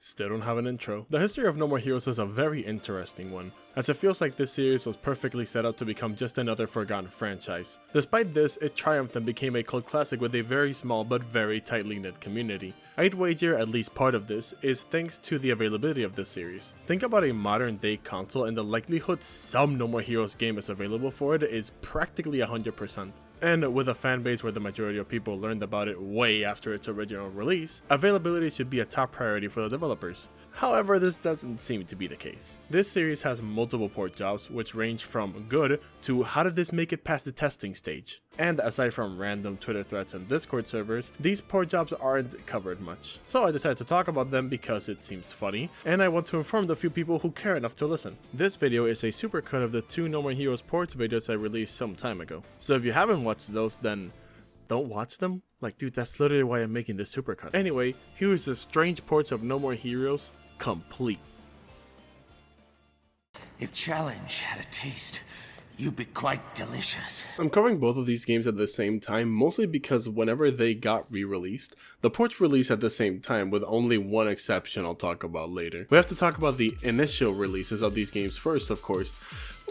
Still don't have an intro. The history of No More Heroes is a very interesting one, as it feels like this series was perfectly set up to become just another forgotten franchise. Despite this, it triumphed and became a cult classic with a very small but very tightly knit community. I'd wager at least part of this is thanks to the availability of this series. Think about a modern day console and the likelihood some No More Heroes game is available for it is practically 100%. And with a fanbase where the majority of people learned about it way after its original release, availability should be a top priority for the developers. However, this doesn't seem to be the case. This series has multiple port jobs which range from good to how did this make it past the testing stage. And aside from random Twitter threads and Discord servers, these port jobs aren't covered much. So I decided to talk about them because it seems funny, and I want to inform the few people who care enough to listen. This video is a supercut of the 2 No More Heroes ports videos I released some time ago. So if you haven't watched those, then don't watch them? Like, dude, that's literally why I'm making this supercut. Anyway, here is the strange ports of No More Heroes complete. If Challenge had a taste, you'd be quite delicious. I'm covering both of these games at the same time, mostly because whenever they got re-released, the ports released at the same time with only one exception I'll talk about later. We have to talk about the initial releases of these games first, of course.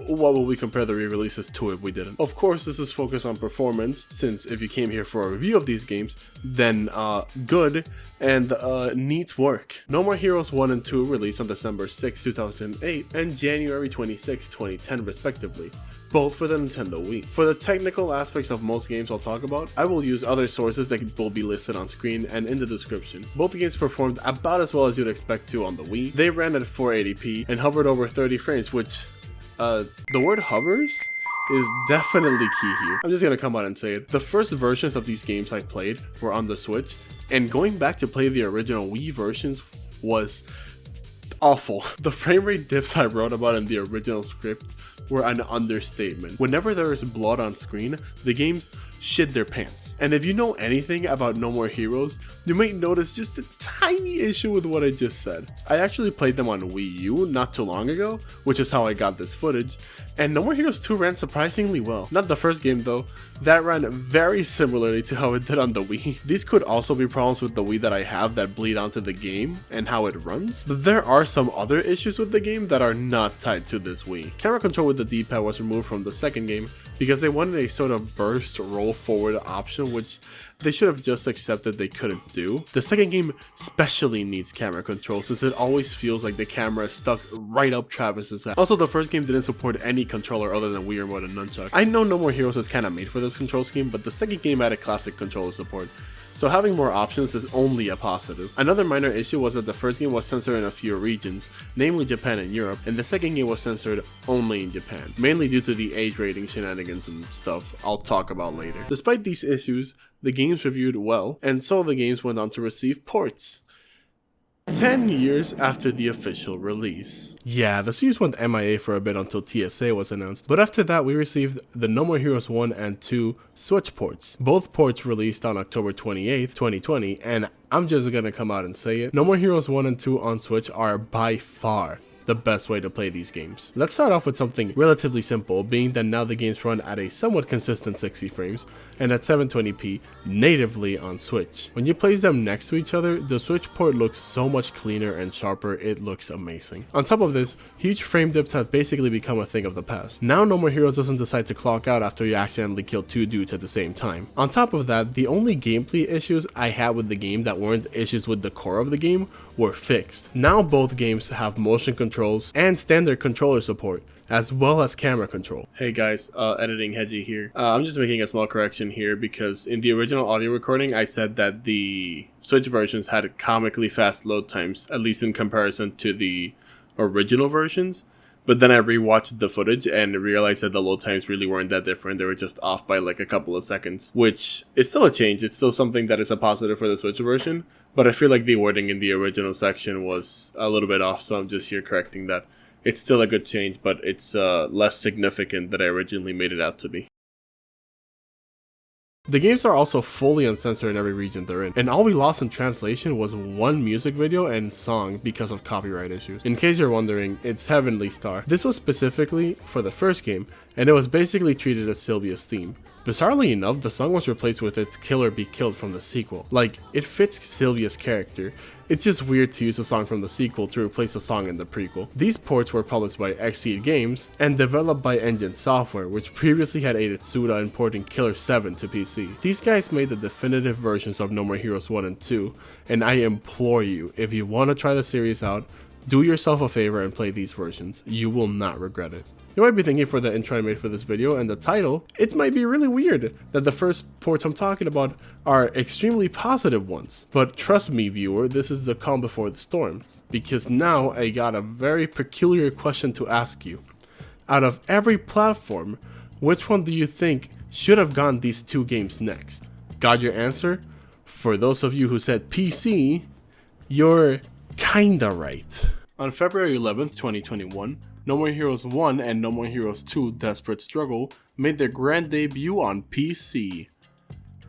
What will we compare the re-releases to if we didn't? Of course, this is focused on performance, since if you came here for a review of these games, then good and needs work. No More Heroes 1 and 2 released on December 6, 2008 and January 26, 2010 respectively, both for the Nintendo Wii. For the technical aspects of most games I'll talk about, I will use other sources that will be listed on screen and in the description. Both games performed about as well as you'd expect to on the Wii. They ran at 480p and hovered over 30 frames, which the word hovers is definitely key here. I'm just gonna come out and say it. The first versions of these games I played were on the Switch, and going back to play the original Wii versions was awful. The frame rate dips I wrote about in the original script were an understatement. Whenever there is blood on screen, the games shit their pants. And if you know anything about No More Heroes, you might notice just a tiny issue with what I just said. I actually played them on Wii U not too long ago, which is how I got this footage, and No More Heroes 2 ran surprisingly well. Not the first game though, that ran very similarly to how it did on the Wii. These could also be problems with the Wii that I have that bleed onto the game and how it runs, but there are some other issues with the game that are not tied to this Wii. Camera control with the D-pad was removed from the second game because they wanted a sort of burst roll forward option, which they should have just accepted they couldn't do. The second game especially needs camera control since it always feels like the camera is stuck right up Travis's ass. Also, the first game didn't support any controller other than Wii Remote and Nunchuck. I know No More Heroes is kinda made for this control scheme, but the second game had a classic controller support, so having more options is only a positive. Another minor issue was that the first game was censored in a few regions, namely Japan and Europe, and the second game was censored only in Japan, mainly due to the age rating shenanigans and stuff I'll talk about later. Despite these issues, the games reviewed well, and so the games went on to receive ports. 10 years after the official release. Yeah, the series went MIA for a bit until TSA was announced, but after that we received the No More Heroes 1 and 2 Switch ports. Both ports released on October 28th, 2020, and I'm just gonna come out and say it, No More Heroes 1 and 2 on Switch are by far the best way to play these games. Let's start off with something relatively simple, being that now the games run at a somewhat consistent 60 frames and at 720p natively on Switch. When you place them next to each other, the Switch port looks so much cleaner and sharper, it looks amazing. On top of this, huge frame dips have basically become a thing of the past. Now No More Heroes doesn't decide to clock out after you accidentally kill 2 dudes at the same time. On top of that, the only gameplay issues I had with the game that weren't issues with the core of the game were fixed. Now both games have motion controls and standard controller support, as well as camera control. Hey guys, editing Hedgie here. I'm just making a small correction here because in the original audio recording I said that the Switch versions had comically fast load times, at least in comparison to the original versions. But then I rewatched the footage and realized that the load times really weren't that different. They were just off by like a couple of seconds, which is still a change. It's still something that is a positive for the Switch version, but I feel like the wording in the original section was a little bit off, so I'm just here correcting that. It's still a good change, but it's less significant than I originally made it out to be. The games are also fully uncensored in every region they're in, and all we lost in translation was one music video and song because of copyright issues. In case you're wondering, it's Heavenly Star. This was specifically for the first game, and it was basically treated as Sylvia's theme. Bizarrely enough, the song was replaced with It's Kill or Be Killed from the sequel. Like, it fits Sylvia's character, It's just weird to use a song from the sequel to replace a song in the prequel. These ports were published by Xseed Games and developed by Engine Software, which previously had aided SUDA in porting Killer 7 to PC. These guys made the definitive versions of No More Heroes 1 and 2, and I implore you, if you want to try the series out, do yourself a favor and play these versions. You will not regret it. You might be thinking for the intro I made for this video and the title, it might be really weird that the first ports I'm talking about are extremely positive ones. But trust me, viewer, this is the calm before the storm, because now I got a very peculiar question to ask you. Out of every platform, which one do you think should have gotten these two games next? Got your answer? For those of you who said PC, you're kinda right. On February 11th, 2021, No More Heroes 1 and No More Heroes 2 Desperate Struggle made their grand debut on PC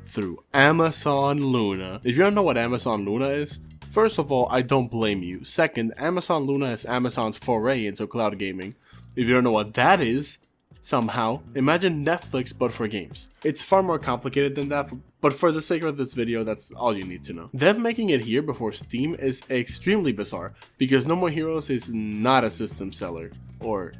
through Amazon Luna. If you don't know what Amazon Luna is, first of all, I don't blame you. Second, Amazon Luna is Amazon's foray into cloud gaming. If you don't know what that is, somehow, imagine Netflix but for games. It's far more complicated than that, but for the sake of this video, that's all you need to know. Them making it here before Steam is extremely bizarre, because No More Heroes is not a system seller, or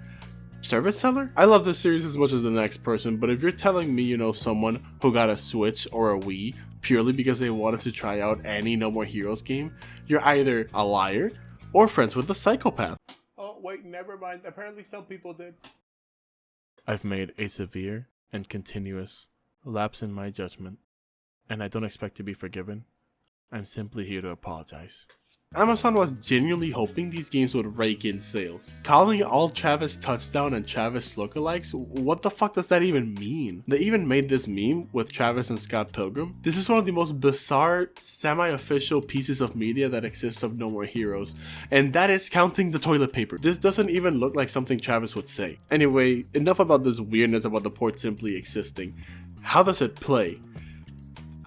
service seller? I love this series as much as the next person, but if you're telling me you know someone who got a Switch or a Wii purely because they wanted to try out any No More Heroes game, you're either a liar or friends with a psychopath. Oh wait, never mind, apparently some people did. I've made a severe and continuous lapse in my judgment, and I don't expect to be forgiven. I'm simply here to apologize. Amazon was genuinely hoping these games would rake in sales. Calling all Travis Touchdown and Travis lookalikes, what the fuck does that even mean? They even made this meme with Travis and Scott Pilgrim. This is one of the most bizarre, semi-official pieces of media that exists of No More Heroes, and that is counting the toilet paper. This doesn't even look like something Travis would say. Anyway, enough about this weirdness about the port simply existing. How does it play?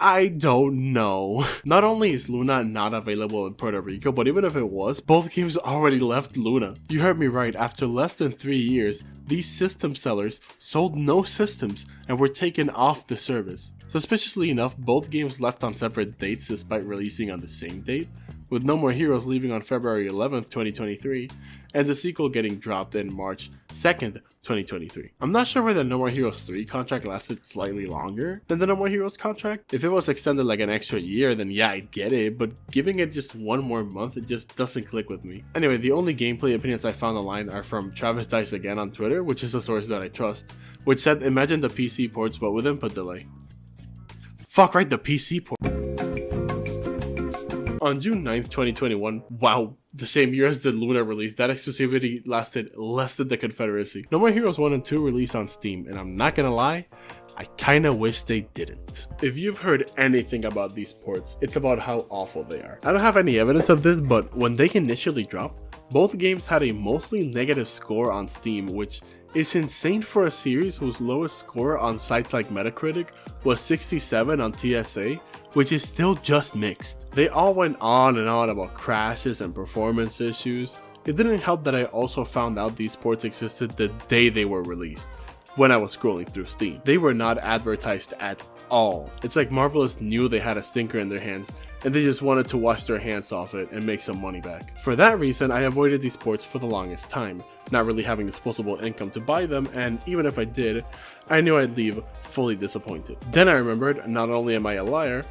I don't know. Not only is Luna not available in Puerto Rico, but even if it was, both games already left Luna. You heard me right, after less than 3 years, these system sellers sold no systems and were taken off the service. Suspiciously enough, both games left on separate dates despite releasing on the same date, with No More Heroes leaving on February 11th, 2023, and the sequel getting dropped in March 2nd, 2023. I'm not sure why the No More Heroes 3 contract lasted slightly longer than the No More Heroes contract. If it was extended like an extra year, then yeah, I'd get it, but giving it just one more month, it just doesn't click with me. Anyway, the only gameplay opinions I found online are from Travis Dice Again on Twitter, which is a source that I trust, which said, imagine the PC ports but with input delay. Fuck right, the PC port. On June 9th, 2021, wow, the same year as the Luna release, that exclusivity lasted less than the Confederacy. No More Heroes 1 and 2 released on Steam, and I'm not gonna lie, I kinda wish they didn't. If you've heard anything about these ports, it's about how awful they are. I don't have any evidence of this, but when they initially dropped, both games had a mostly negative score on Steam, which is insane for a series whose lowest score on sites like Metacritic was 67 on TSA, which is still just mixed. They all went on and on about crashes and performance issues. It didn't help that I also found out these ports existed the day they were released, when I was scrolling through Steam. They were not advertised at all. It's like Marvelous knew they had a stinker in their hands and they just wanted to wash their hands off it and make some money back. For that reason, I avoided these ports for the longest time, not really having disposable income to buy them, and even if I did, I knew I'd leave fully disappointed. Then I remembered, not only am I a liar,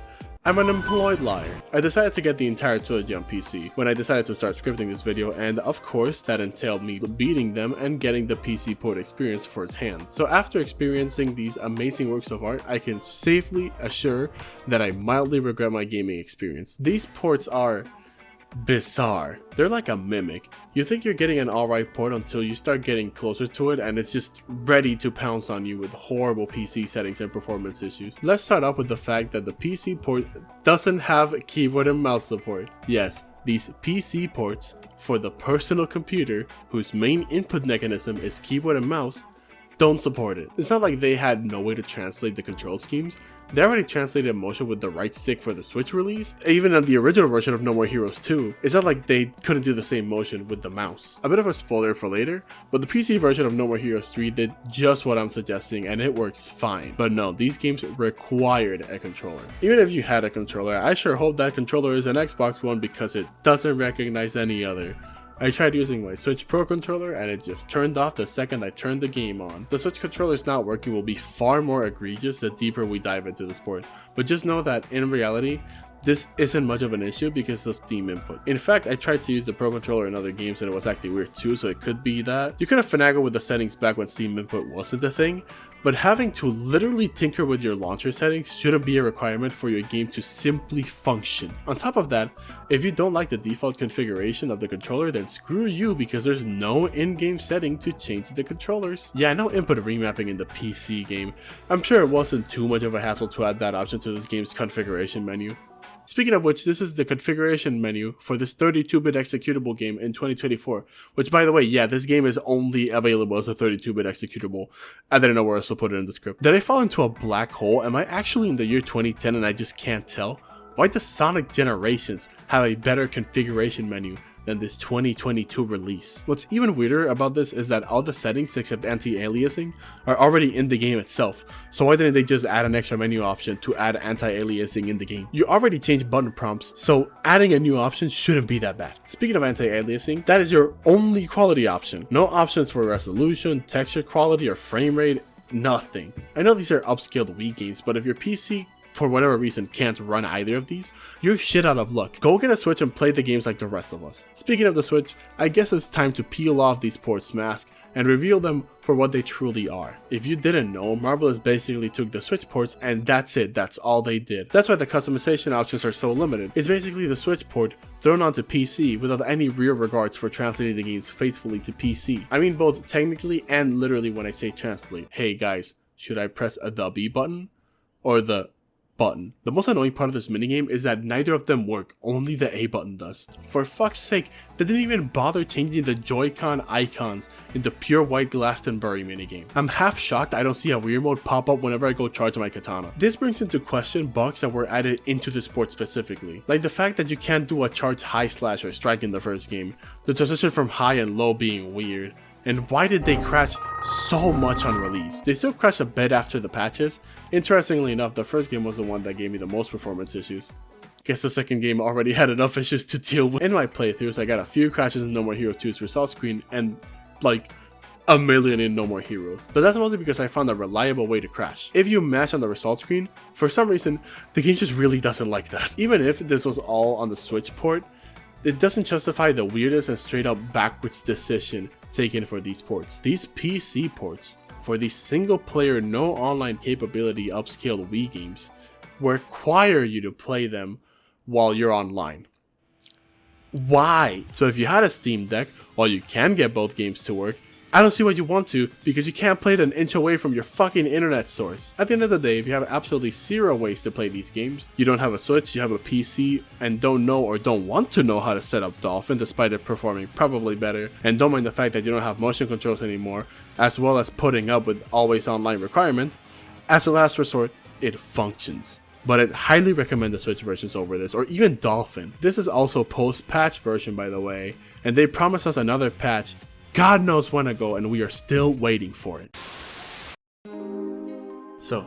I'm an employed liar. I decided to get the entire trilogy on PC when I decided to start scripting this video, and of course that entailed me beating them and getting the PC port experience firsthand. So after experiencing these amazing works of art, I can safely assure that I mildly regret my gaming experience. These ports are bizarre. They're like a mimic. You think you're getting an alright port until you start getting closer to it and it's just ready to pounce on you with horrible PC settings and performance issues. Let's start off with the fact that the PC port doesn't have keyboard and mouse support. Yes, these PC ports for the personal computer, whose main input mechanism is keyboard and mouse, don't support it. It's not like they had no way to translate the control schemes. They already translated motion with the right stick for the Switch release. Even on the original version of No More Heroes 2, it's not like they couldn't do the same motion with the mouse. A bit of a spoiler for later, but the PC version of No More Heroes 3 did just what I'm suggesting and it works fine. But no, these games required a controller. Even if you had a controller, I sure hope that controller is an Xbox One because it doesn't recognize any other. I tried using my Switch Pro controller and it just turned off the second I turned the game on. The Switch controller's not working will be far more egregious the deeper we dive into the sport, but just know that in reality, this isn't much of an issue because of Steam input. In fact, I tried to use the Pro controller in other games and it was acting weird too, so it could be that. You could have finagled with the settings back when Steam input wasn't a thing, but having to literally tinker with your launcher settings shouldn't be a requirement for your game to simply function. On top of that, if you don't like the default configuration of the controller, then screw you because there's no in-game setting to change the controllers. Yeah, no input remapping in the PC game. I'm sure it wasn't too much of a hassle to add that option to this game's configuration menu. Speaking of which, this is the configuration menu for this 32-bit executable game in 2024, which by the way, yeah, this game is only available as a 32-bit executable. I didn't know where else to put it in the script. Did I fall into a black hole? Am I actually in the year 2010 and I just can't tell? Why does Sonic Generations have a better configuration menu than this 2022 release? What's even weirder about this is that all the settings except anti-aliasing are already in the game itself, so why didn't they just add an extra menu option to add anti-aliasing in the game? You already changed button prompts, so adding a new option shouldn't be that bad. Speaking of anti-aliasing, that is your only quality option. No options for resolution, texture quality, or frame rate, nothing. I know these are upscaled Wii games, but if your PC for whatever reason can't run either of these, you're shit out of luck. Go get a Switch and play the games like the rest of us. Speaking of the Switch, I guess it's time to peel off these ports mask and reveal them for what they truly are. If you didn't know, Marvelous basically took the Switch ports and that's it, that's all they did. That's why the customization options are so limited. It's basically the Switch port thrown onto PC without any real regards for translating the games faithfully to PC. I mean both technically and literally when I say translate. Hey guys, should I press the B button or the button? The most annoying part of this minigame is that neither of them work, only the A button does. For fuck's sake, they didn't even bother changing the Joy-Con icons in the pure white Glastonbury minigame. I'm half shocked I don't see a weird mode pop up whenever I go charge my katana. This brings into question bugs that were added into the sport specifically, like the fact that you can't do a charge high slash or strike in the first game, the transition from high and low being weird, and why did they crash so much on release? They still crashed a bit after the patches. Interestingly enough, the first game was the one that gave me the most performance issues. Guess the second game already had enough issues to deal with. In my playthroughs, I got a few crashes in No More Heroes 2's result screen and like a million in No More Heroes. But that's mostly because I found a reliable way to crash. If you mash on the result screen, for some reason, the game just really doesn't like that. Even if this was all on the Switch port, it doesn't justify the weirdest and straight up backwards decision taken for these ports. These PC ports for these single player no online capability upscaled Wii games require you to play them while you're online. Why? So if you had a Steam Deck, while you can get both games to work, I don't see why you want to, because you can't play it an inch away from your fucking internet source. At the end of the day, if you have absolutely zero ways to play these games, you don't have a Switch, you have a PC, and don't know or don't want to know how to set up Dolphin despite it performing probably better, and don't mind the fact that you don't have motion controls anymore, as well as putting up with always online requirement, as a last resort, it functions. But I'd highly recommend the Switch versions over this, or even Dolphin. This is also post-patch version by the way, and they promised us another patch God knows when ago, and we are still waiting for it. So,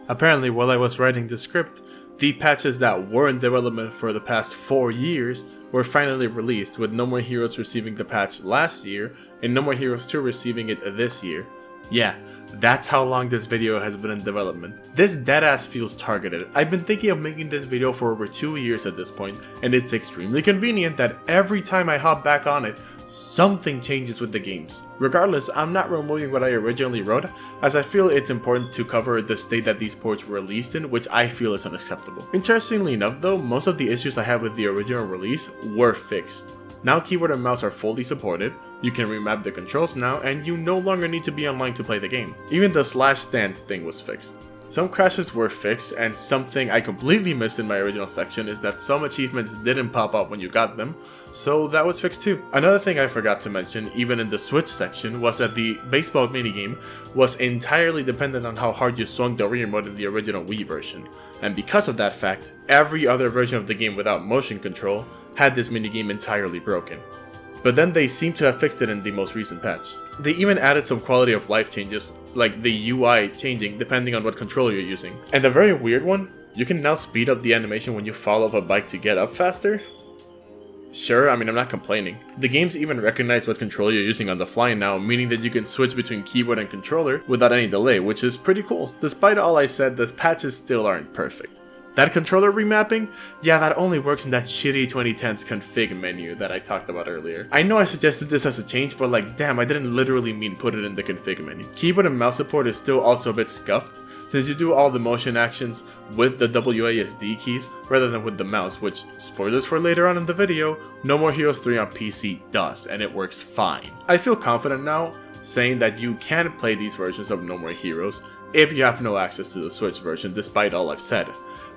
apparently while I was writing the script, the patches that were in development for the past 4 years were finally released, with No More Heroes receiving the patch last year, and No More Heroes 2 receiving it this year. Yeah, that's how long this video has been in development. This deadass feels targeted. I've been thinking of making this video for over 2 years at this point, and it's extremely convenient that every time I hop back on it, something changes with the games. Regardless, I'm not removing what I originally wrote, as I feel it's important to cover the state that these ports were released in, which I feel is unacceptable. Interestingly enough though, most of the issues I had with the original release were fixed. Now keyboard and mouse are fully supported, you can remap the controls now, and you no longer need to be online to play the game. Even the slash stand thing was fixed. Some crashes were fixed, and something I completely missed in my original section is that some achievements didn't pop up when you got them, so that was fixed too. Another thing I forgot to mention, even in the Switch section, was that the baseball minigame was entirely dependent on how hard you swung the remote in the original Wii version, and because of that fact, every other version of the game without motion control had this minigame entirely broken. But then they seem to have fixed it in the most recent patch. They even added some quality of life changes, like the UI changing depending on what controller you're using. And the very weird one, you can now speed up the animation when you fall off a bike to get up faster? Sure, I mean, I'm not complaining. The games even recognize what controller you're using on the fly now, meaning that you can switch between keyboard and controller without any delay, which is pretty cool. Despite all I said, the patches still aren't perfect. That controller remapping? Yeah, that only works in that shitty 2010s config menu that I talked about earlier. I know I suggested this as a change, but like damn, I didn't literally mean put it in the config menu. Keyboard and mouse support is still also a bit scuffed, since you do all the motion actions with the WASD keys rather than with the mouse, which, spoilers for later on in the video, No More Heroes 3 on PC does, and it works fine. I feel confident now saying that you can play these versions of No More Heroes if you have no access to the Switch version, despite all I've said.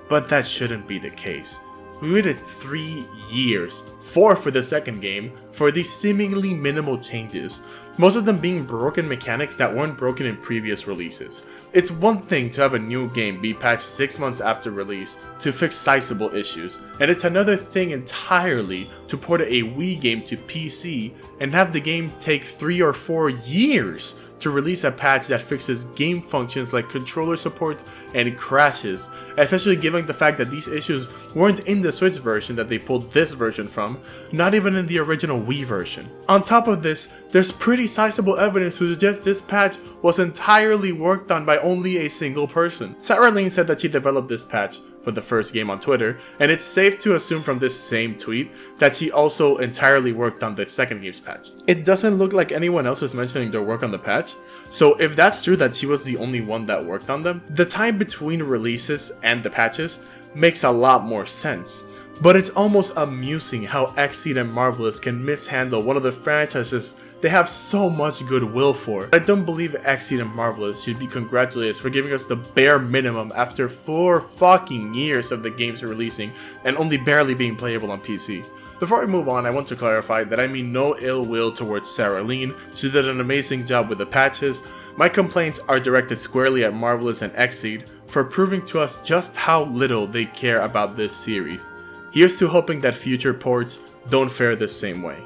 But that shouldn't be the case. We waited 3 years, 4 for the second game, for these seemingly minimal changes, most of them being broken mechanics that weren't broken in previous releases. It's one thing to have a new game be patched 6 months after release to fix sizable issues, and it's another thing entirely to port a Wii game to PC and have the game take 3 or 4 years to release a patch that fixes game functions like controller support and crashes, especially given the fact that these issues weren't in the Switch version that they pulled this version from, not even in the original Wii version. On top of this, there's pretty sizable evidence to suggest this patch was entirely worked on by only a single person. Sarah Lane said that she developed this patch for the first game on Twitter, and it's safe to assume from this same tweet that she also entirely worked on the second game's patch. It doesn't look like anyone else is mentioning their work on the patch, so if that's true that she was the only one that worked on them, the time between releases and the patches makes a lot more sense. But it's almost amusing how Xseed and Marvelous can mishandle one of the franchises they have so much goodwill for. I don't believe Xseed and Marvelous should be congratulated for giving us the bare minimum after 4 fucking years of the games releasing and only barely being playable on PC. Before I move on, I want to clarify that I mean no ill will towards Sarah Lane. She did an amazing job with the patches. My complaints are directed squarely at Marvelous and Xseed for proving to us just how little they care about this series. Here's to hoping that future ports don't fare the same way.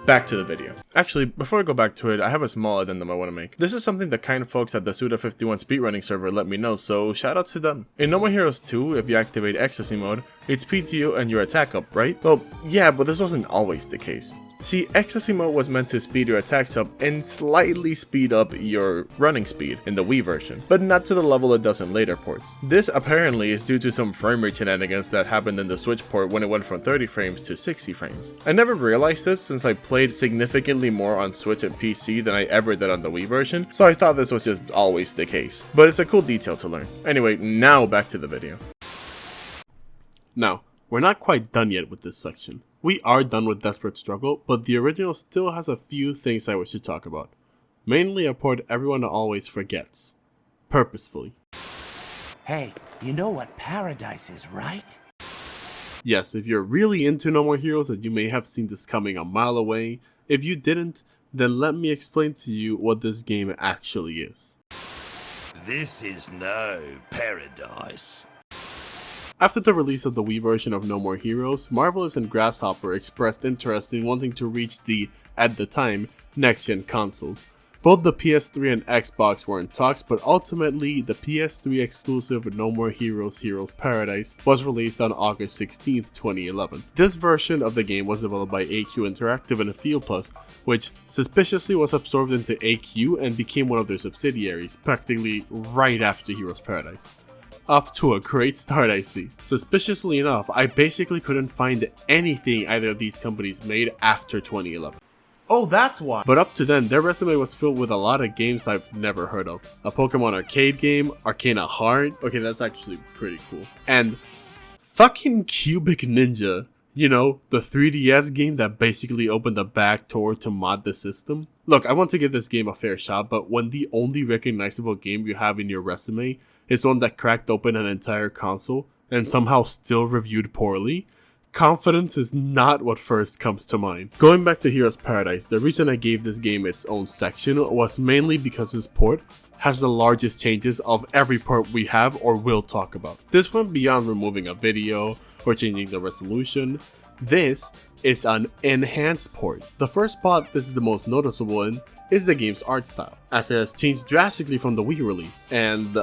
Back to the video. Actually, before I go back to it, I have a small addendum I want to make. This is something the kind folks at the SUDA51 Speedrunning server let me know, so shout out to them. In No More Heroes 2, if you activate Ecstasy mode, it's PTO and your attack up, right? Well, yeah, but this wasn't always the case. See, Ecstasy mode was meant to speed your attacks up and slightly speed up your running speed in the Wii version, but not to the level it does in later ports. This apparently is due to some frame rate shenanigans that happened in the Switch port when it went from 30 frames to 60 frames. I never realized this since I played significantly more on Switch and PC than I ever did on the Wii version, so I thought this was just always the case. But it's a cool detail to learn. Anyway, now back to the video. Now, we're not quite done yet with this section. We are done with Desperate Struggle, but the original still has a few things I wish to talk about. Mainly a port everyone always forgets. Purposefully. Hey, you know what paradise is, right? Yes, if you're really into No More Heroes, then you may have seen this coming a mile away. If you didn't, then let me explain to you what this game actually is. This is no paradise. After the release of the Wii version of No More Heroes, Marvelous and Grasshopper expressed interest in wanting to reach the, at the time, next-gen consoles. Both the PS3 and Xbox were in talks, but ultimately the PS3 exclusive No More Heroes Heroes Paradise was released on August 16th, 2011. This version of the game was developed by AQ Interactive and Fieldplus, which suspiciously was absorbed into AQ and became one of their subsidiaries, practically right after Heroes Paradise. Off to a great start, I see. Suspiciously enough, I basically couldn't find anything either of these companies made after 2011. Oh, that's why! But up to then, their resume was filled with a lot of games I've never heard of. A Pokemon arcade game, Arcana Heart, okay, that's actually pretty cool. And fucking Cubic Ninja, you know, the 3DS game that basically opened the back door to mod the system. Look, I want to give this game a fair shot, but when the only recognizable game you have in your resume is one that cracked open an entire console and somehow still reviewed poorly, confidence is not what first comes to mind. Going back to Heroes Paradise, the reason I gave this game its own section was mainly because this port has the largest changes of every port we have or will talk about. This went beyond removing a video or changing the resolution. This is an enhanced port. The first spot this is the most noticeable in is the game's art style, as it has changed drastically from the Wii release, and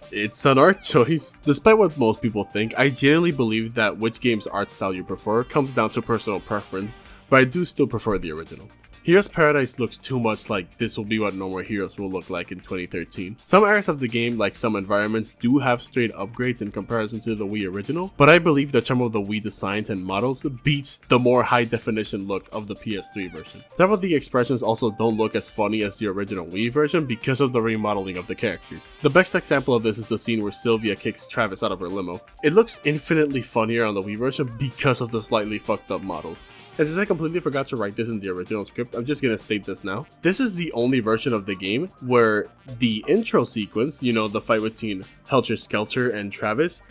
it's an art choice. Despite what most people think, I genuinely believe that which game's art style you prefer comes down to personal preference, but I do still prefer the original. Heroes Paradise looks too much like this will be what No More Heroes will look like in 2013. Some areas of the game, like some environments, do have straight upgrades in comparison to the Wii original, but I believe that some of the Wii designs and models beats the more high definition look of the PS3 version. Some of the expressions also don't look as funny as the original Wii version because of the remodeling of the characters. The best example of this is the scene where Sylvia kicks Travis out of her limo. It looks infinitely funnier on the Wii version because of the slightly fucked up models. And since I completely forgot to write this in the original script, I'm just gonna state this now. This is the only version of the game where the intro sequence, you know, the fight between Helter Skelter and Travis,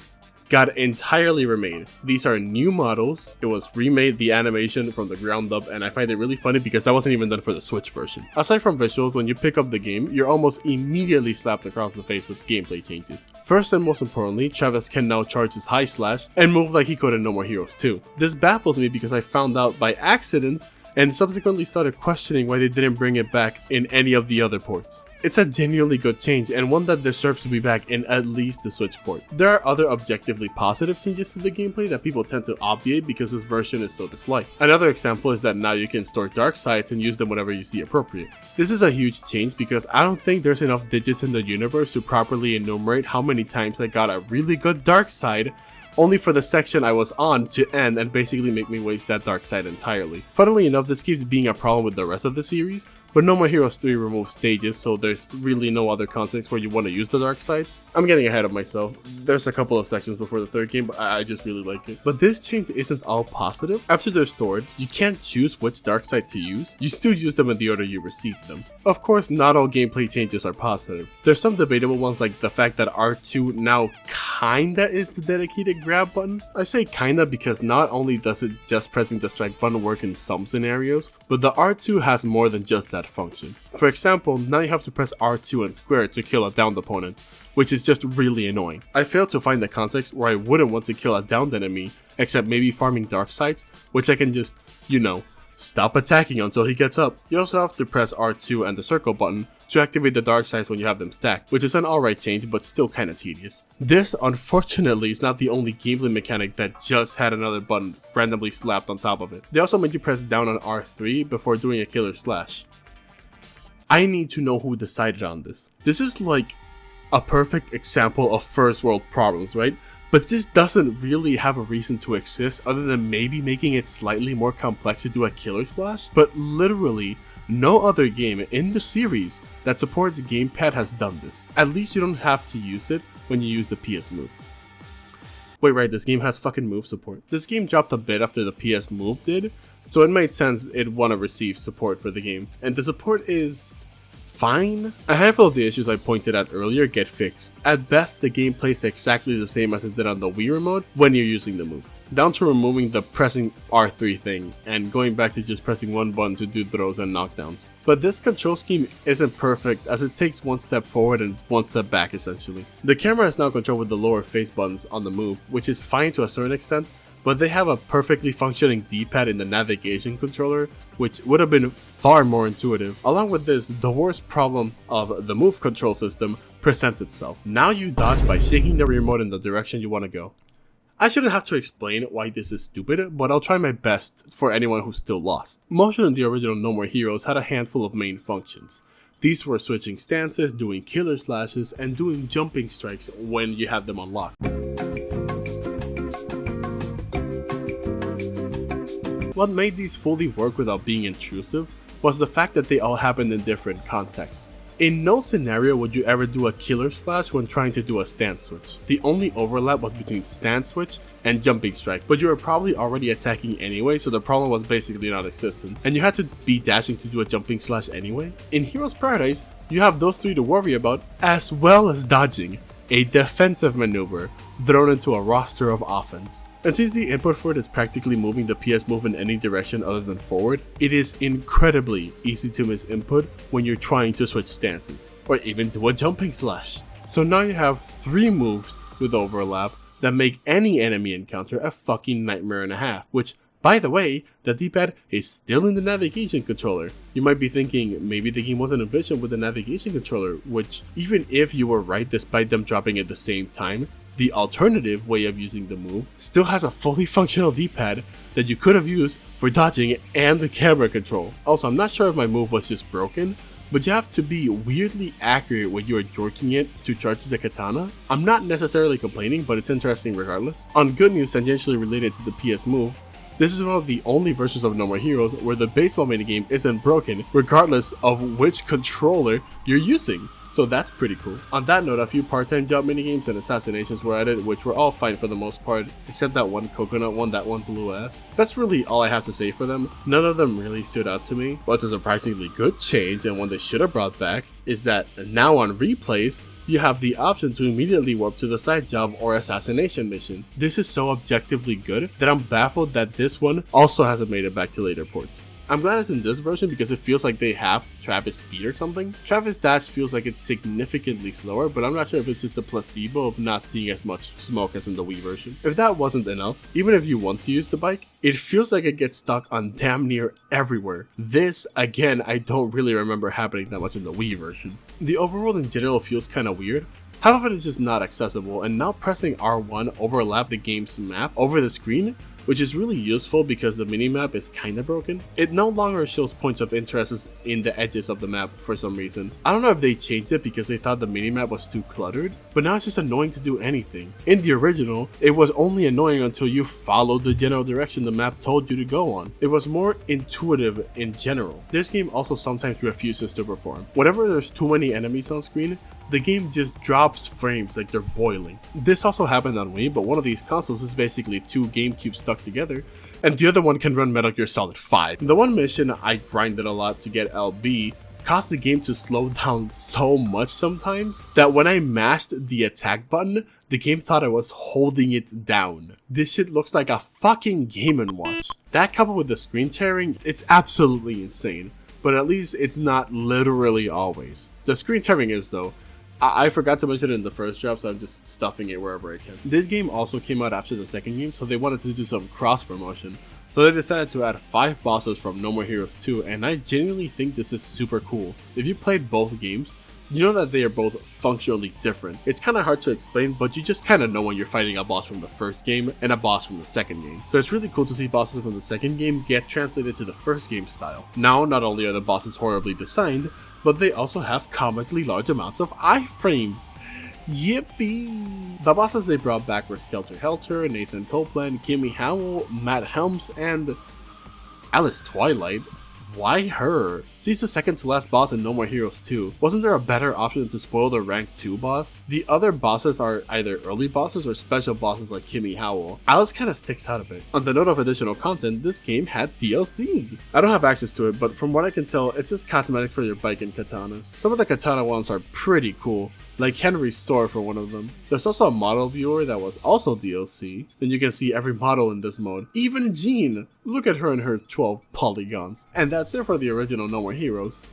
got entirely remade. These are new models. It was remade, the animation from the ground up, and I find it really funny because that wasn't even done for the Switch version. Aside from visuals, when you pick up the game, you're almost immediately slapped across the face with gameplay changes. First and most importantly, Travis can now charge his high slash and move like he could in No More Heroes 2. This baffles me because I found out by accident and subsequently started questioning why they didn't bring it back in any of the other ports. It's a genuinely good change and one that deserves to be back in at least the Switch port. There are other objectively positive changes to the gameplay that people tend to obviate because this version is so disliked. Another example is that now you can store dark sides and use them whenever you see appropriate. This is a huge change because I don't think there's enough digits in the universe to properly enumerate how many times I got a really good dark side only for the section I was on to end and basically make me waste that dark side entirely. Funnily enough, this keeps being a problem with the rest of the series, but No More Heroes 3 removes stages, so there's really no other context where you want to use the dark sides. I'm getting ahead of myself. There's a couple of sections before the third game, but I just really like it. But this change isn't all positive. After they're stored, you can't choose which dark side to use. You still use them in the order you received them. Of course, not all gameplay changes are positive. There's some debatable ones like the fact that R2 now kinda is the dedicated grab button. I say kinda because not only does it just pressing the strike button work in some scenarios, but the R2 has more than just that function. For example, now you have to press R2 and square to kill a downed opponent, which is just really annoying. I failed to find the context where I wouldn't want to kill a downed enemy, except maybe farming dark sides, which I can just, you know, stop attacking until he gets up. You also have to press R2 and the circle button to activate the dark sides when you have them stacked, which is an alright change but still kinda tedious. This, unfortunately, is not the only gameplay mechanic that just had another button randomly slapped on top of it. They also made you press down on R3 before doing a killer slash. I need to know who decided on this. This is like a perfect example of first world problems, right? But this doesn't really have a reason to exist other than maybe making it slightly more complex to do a killer slash, but literally no other game in the series that supports gamepad has done this. At least you don't have to use it when you use the PS Move. Wait, right, this game has fucking move support. This game dropped a bit after the PS Move did, so it made sense it'd want to receive support for the game. And the support is fine. A handful of the issues I pointed out earlier get fixed. At best, the game plays exactly the same as it did on the Wii remote when you're using the move, down to removing the pressing R3 thing and going back to just pressing one button to do throws and knockdowns. But this control scheme isn't perfect as it takes one step forward and one step back essentially. The camera is now controlled with the lower face buttons on the move, which is fine to a certain extent, but they have a perfectly functioning D-pad in the navigation controller, which would have been far more intuitive. Along with this, the worst problem of the move control system presents itself. Now you dodge by shaking the remote in the direction you want to go. I shouldn't have to explain why this is stupid, but I'll try my best for anyone who's still lost. Motion in the original No More Heroes had a handful of main functions. These were switching stances, doing killer slashes, and doing jumping strikes when you had them unlocked. What made these fully work without being intrusive was the fact that they all happened in different contexts. In no scenario would you ever do a killer slash when trying to do a stance switch. The only overlap was between stance switch and jumping strike, but you were probably already attacking anyway, so the problem was basically non-existent, and you had to be dashing to do a jumping slash anyway. In Heroes Paradise, you have those three to worry about, as well as dodging, a defensive maneuver thrown into a roster of offense. And since the input for it is practically moving the PS move in any direction other than forward, it is incredibly easy to miss input when you're trying to switch stances, or even do a jumping slash. So now you have 3 moves with overlap that make any enemy encounter a fucking nightmare and a half, which, by the way, the D-pad is still in the navigation controller. You might be thinking maybe the game wasn't envisioned with the navigation controller, which, even if you were right despite them dropping at the same time, the alternative way of using the move still has a fully functional D-pad that you could have used for dodging and the camera control. Also, I'm not sure if my move was just broken, but you have to be weirdly accurate when you are jorking it to charge the katana. I'm not necessarily complaining, but it's interesting regardless. On good news tangentially related to the PS move, this is one of the only versions of No More Heroes where the baseball minigame isn't broken regardless of which controller you're using. So that's pretty cool. On that note, a few part-time job minigames and assassinations were added, which were all fine for the most part, except that one coconut one that one blew ass. That's really all I have to say for them. None of them really stood out to me. What's a surprisingly good change, and one they should have brought back, is that now on replays, you have the option to immediately warp to the side job or assassination mission. This is so objectively good that I'm baffled that this one also hasn't made it back to later ports. I'm glad it's in this version because it feels like they halved Travis' speed or something. Travis' dash feels like it's significantly slower, but I'm not sure if it's just a placebo of not seeing as much smoke as in the Wii version. If that wasn't enough, even if you want to use the bike, it feels like it gets stuck on damn near everywhere. This, again, I don't really remember happening that much in the Wii version. The overworld in general feels kinda weird. Half of it is just not accessible, and now pressing R1 overlapped the game's map over the screen, which is really useful because the minimap is kinda broken. It no longer shows points of interest in the edges of the map for some reason. I don't know if they changed it because they thought the minimap was too cluttered, but now it's just annoying to do anything. In the original, it was only annoying until you followed the general direction the map told you to go on. It was more intuitive in general. This game also sometimes refuses to perform. Whenever there's too many enemies on screen, the game just drops frames like they're boiling. This also happened on Wii, but one of these consoles is basically 2 GameCubes stuck together, and the other one can run Metal Gear Solid 5. The one mission I grinded a lot to get LB caused the game to slow down so much sometimes that when I mashed the attack button, the game thought I was holding it down. This shit looks like a fucking Game & Watch. That coupled with the screen tearing, it's absolutely insane, but at least it's not literally always. The screen tearing is though. I forgot to mention it in the first drop, so I'm just stuffing it wherever I can. This game also came out after the second game, so they wanted to do some cross promotion. So they decided to add 5 bosses from No More Heroes 2, and I genuinely think this is super cool. If you played both games, you know that they are both functionally different. It's kind of hard to explain, but you just kind of know when you're fighting a boss from the first game and a boss from the second game. So it's really cool to see bosses from the second game get translated to the first game style. Now, not only are the bosses horribly designed, but they also have comically large amounts of iframes. Yippee! The bosses they brought back were Skelter Helter, Nathan Copeland, Kimmy Howell, Matt Helms, and Alice Twilight. Why her? She's the second to last boss in No More Heroes 2. Wasn't there a better option to spoil the rank 2 boss? The other bosses are either early bosses or special bosses like Kimmy Howell. Alice kinda sticks out a bit. On the note of additional content, this game had DLC. I don't have access to it, but from what I can tell, it's just cosmetics for your bike and katanas. Some of the katana ones are pretty cool, like Henry's sword for one of them. There's also a model viewer that was also DLC, and you can see every model in this mode. Even Jean! Look at her and her 12 polygons. And that's it for the original No More Heroes.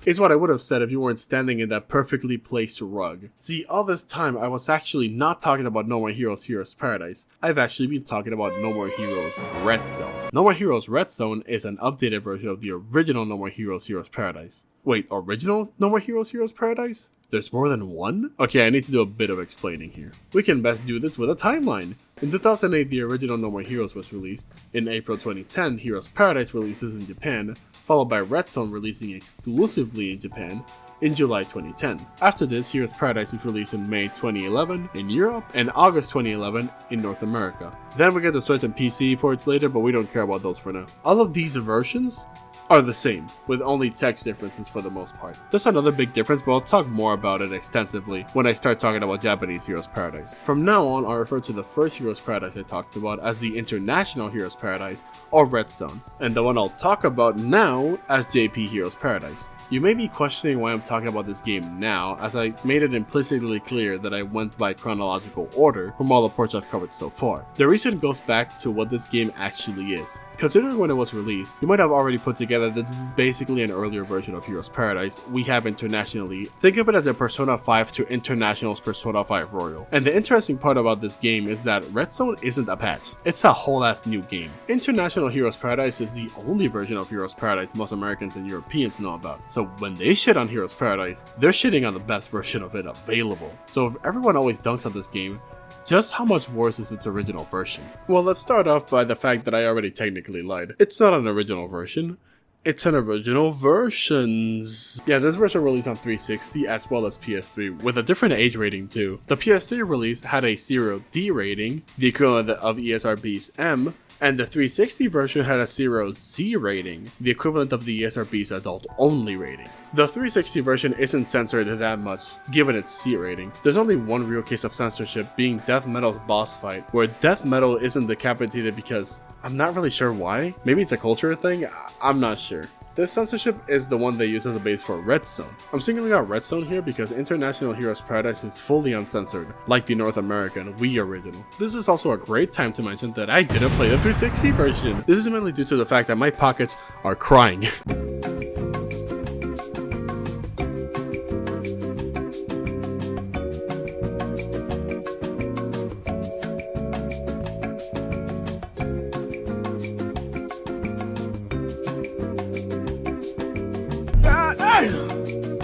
Is what I would have said if you weren't standing in that perfectly placed rug. See, all this time I was actually not talking about No More Heroes Heroes Paradise. I've actually been talking about No More Heroes Red Zone. No More Heroes Red Zone is an updated version of the original No More Heroes Heroes Paradise. Wait, original No More Heroes Heroes Paradise? There's more than one? Okay, I need to do a bit of explaining here. We can best do this with a timeline. In 2008, the original No More Heroes was released. In April 2010, Heroes Paradise releases in Japan, followed by Red Zone releasing exclusively in Japan in July 2010. After this, Heroes Paradise is released in May 2011 in Europe and August 2011 in North America. Then we get the Switch and PC ports later, but we don't care about those for now. All of these versions are the same, with only text differences for the most part. There's another big difference, but I'll talk more about it extensively when I start talking about Japanese Heroes Paradise. From now on, I'll refer to the first Heroes Paradise I talked about as the International Heroes Paradise, or Redstone, and the one I'll talk about now as JP Heroes Paradise. You may be questioning why I'm talking about this game now, as I made it implicitly clear that I went by chronological order from all the ports I've covered so far. The reason goes back to what this game actually is. Considering when it was released, you might have already put together that this is basically an earlier version of Heroes Paradise we have internationally. Think of it as a Persona 5 to International's Persona 5 Royal. And the interesting part about this game is that Redstone isn't a patch, it's a whole ass new game. International Heroes Paradise is the only version of Heroes Paradise most Americans and Europeans know about. So when they shit on Heroes Paradise, they're shitting on the best version of it available. So if everyone always dunks on this game, just how much worse is its original version? Well, let's start off by the fact that I already technically lied. It's not an original version. It's an original versions. Yeah, this version released on 360 as well as PS3 with a different age rating too. The PS3 release had a 0D rating, the equivalent of ESRB's M, and the 360 version had a 0Z rating, the equivalent of the ESRB's adult only rating. The 360 version isn't censored that much, given its C rating. There's only one real case of censorship, being Death Metal's boss fight, where Death Metal isn't decapitated because I'm not really sure why. Maybe it's a culture thing? I'm not sure. This censorship is the one they use as a base for Redstone. I'm singling out Redstone here because International Heroes Paradise is fully uncensored, like the North American Wii original. This is also a great time to mention that I didn't play the 360 version. This is mainly due to the fact that my pockets are crying.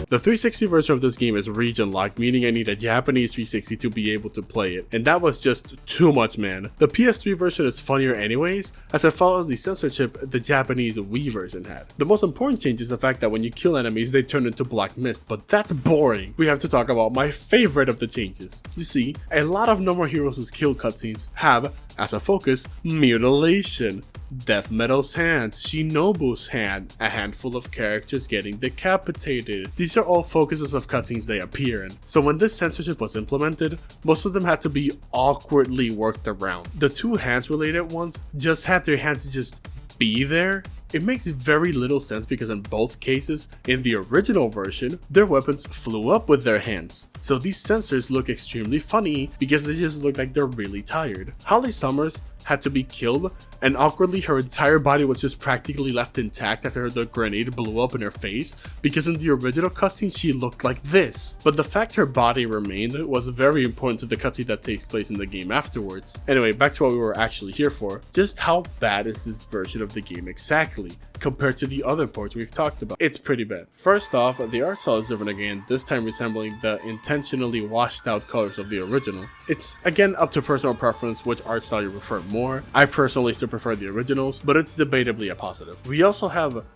The 360 version of this game is region locked, meaning I need a Japanese 360 to be able to play it, and that was just too much, man. The PS3 version is funnier anyways, as it follows the censorship the Japanese Wii version had. The most important change is the fact that when you kill enemies, they turn into black mist, but that's boring. We have to talk about my favorite of the changes. You see, a lot of No More Heroes' kill cutscenes have, as a focus, mutilation. Death Metal's hand, Shinobu's hand, a handful of characters getting decapitated. These are all focuses of cutscenes they appear in. So when this censorship was implemented, most of them had to be awkwardly worked around. The two hands related ones just had their hands just be there. It makes very little sense because in both cases, in the original version, their weapons flew up with their hands. So these censors look extremely funny because they just look like they're really tired. Holly Summers had to be killed, and awkwardly her entire body was just practically left intact after the grenade blew up in her face, because in the original cutscene she looked like this. But the fact her body remained was very important to the cutscene that takes place in the game afterwards. Anyway, back to what we were actually here for. Just how bad is this version of the game exactly, compared to the other ports we've talked about? It's pretty bad. First off, the art style is different again, this time resembling the intentionally washed out colors of the original. It's again up to personal preference which art style you prefer more. I personally still prefer the originals, but it's debatably a positive. We also have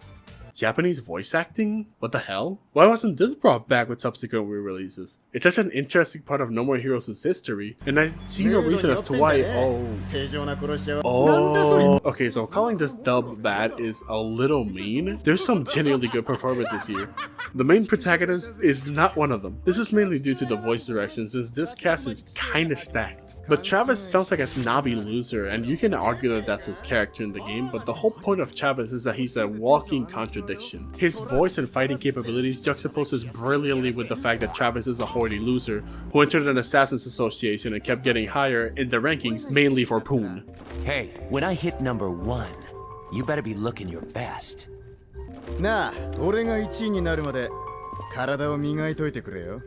Japanese voice acting? What the hell? Why wasn't this brought back with subsequent re-releases? It's such an interesting part of No More Heroes' history, and I see no reason as to why. Okay, so calling this dub bad is a little mean. There's some genuinely good performances here. The main protagonist is not one of them. This is mainly due to the voice direction, since this cast is kinda stacked. But Travis sounds like a snobby loser, and you can argue that that's his character in the game, but the whole point of Travis is that he's a walking contradiction. His voice and fighting capabilities juxtaposes brilliantly with the fact that Travis is a hoity loser who entered an Assassins Association and kept getting higher in the rankings mainly for Poon. Hey, when I hit number 1, you better be looking your best. なあ、俺が1位になるまで体を磨いといてくれよ。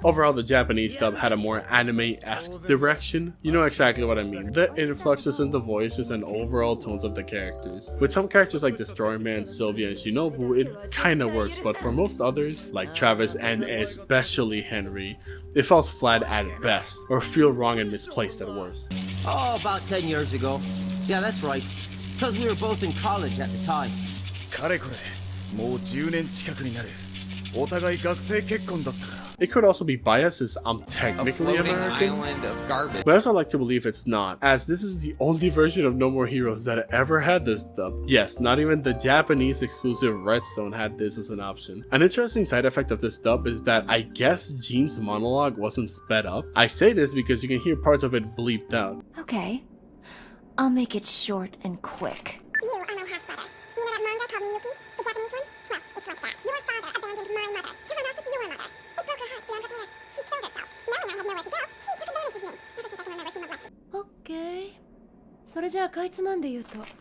Overall, the Japanese dub had a more anime-esque direction. You know exactly what I mean. The influxes in the voices and overall tones of the characters. With some characters like Destroyer Man, Sylvia, and Shinobu, it kinda works, but for most others, like Travis and especially Henry, it falls flat at best, or feel wrong and misplaced at worst. Oh, about 10 years ago. Yeah, that's right. Because we were both in college at the time. かれこれ、もう10年近くになる。お互い学生結婚だったから。 It could also be biased since I'm A technically floating American. island of garbage. But I also like to believe it's not, as this is the only version of No More Heroes that ever had this dub. Yes, not even the Japanese exclusive Redstone had this as an option. An interesting side effect of this dub is that I guess Jean's monologue wasn't sped up. I say this because you can hear parts of it bleeped out. Okay. I'll make it short and quick. You are my half-brother. You know that manga called Miyuki? The Japanese one? Well, it's like that. Your father abandoned my mother to run off with your mother. It broke her heart beyond repair. She killed herself. Knowing I had nowhere to go, he took advantage of me. Ever since I can remember, she molested me. オッケー。それじゃあかいつまんで言うと。あんた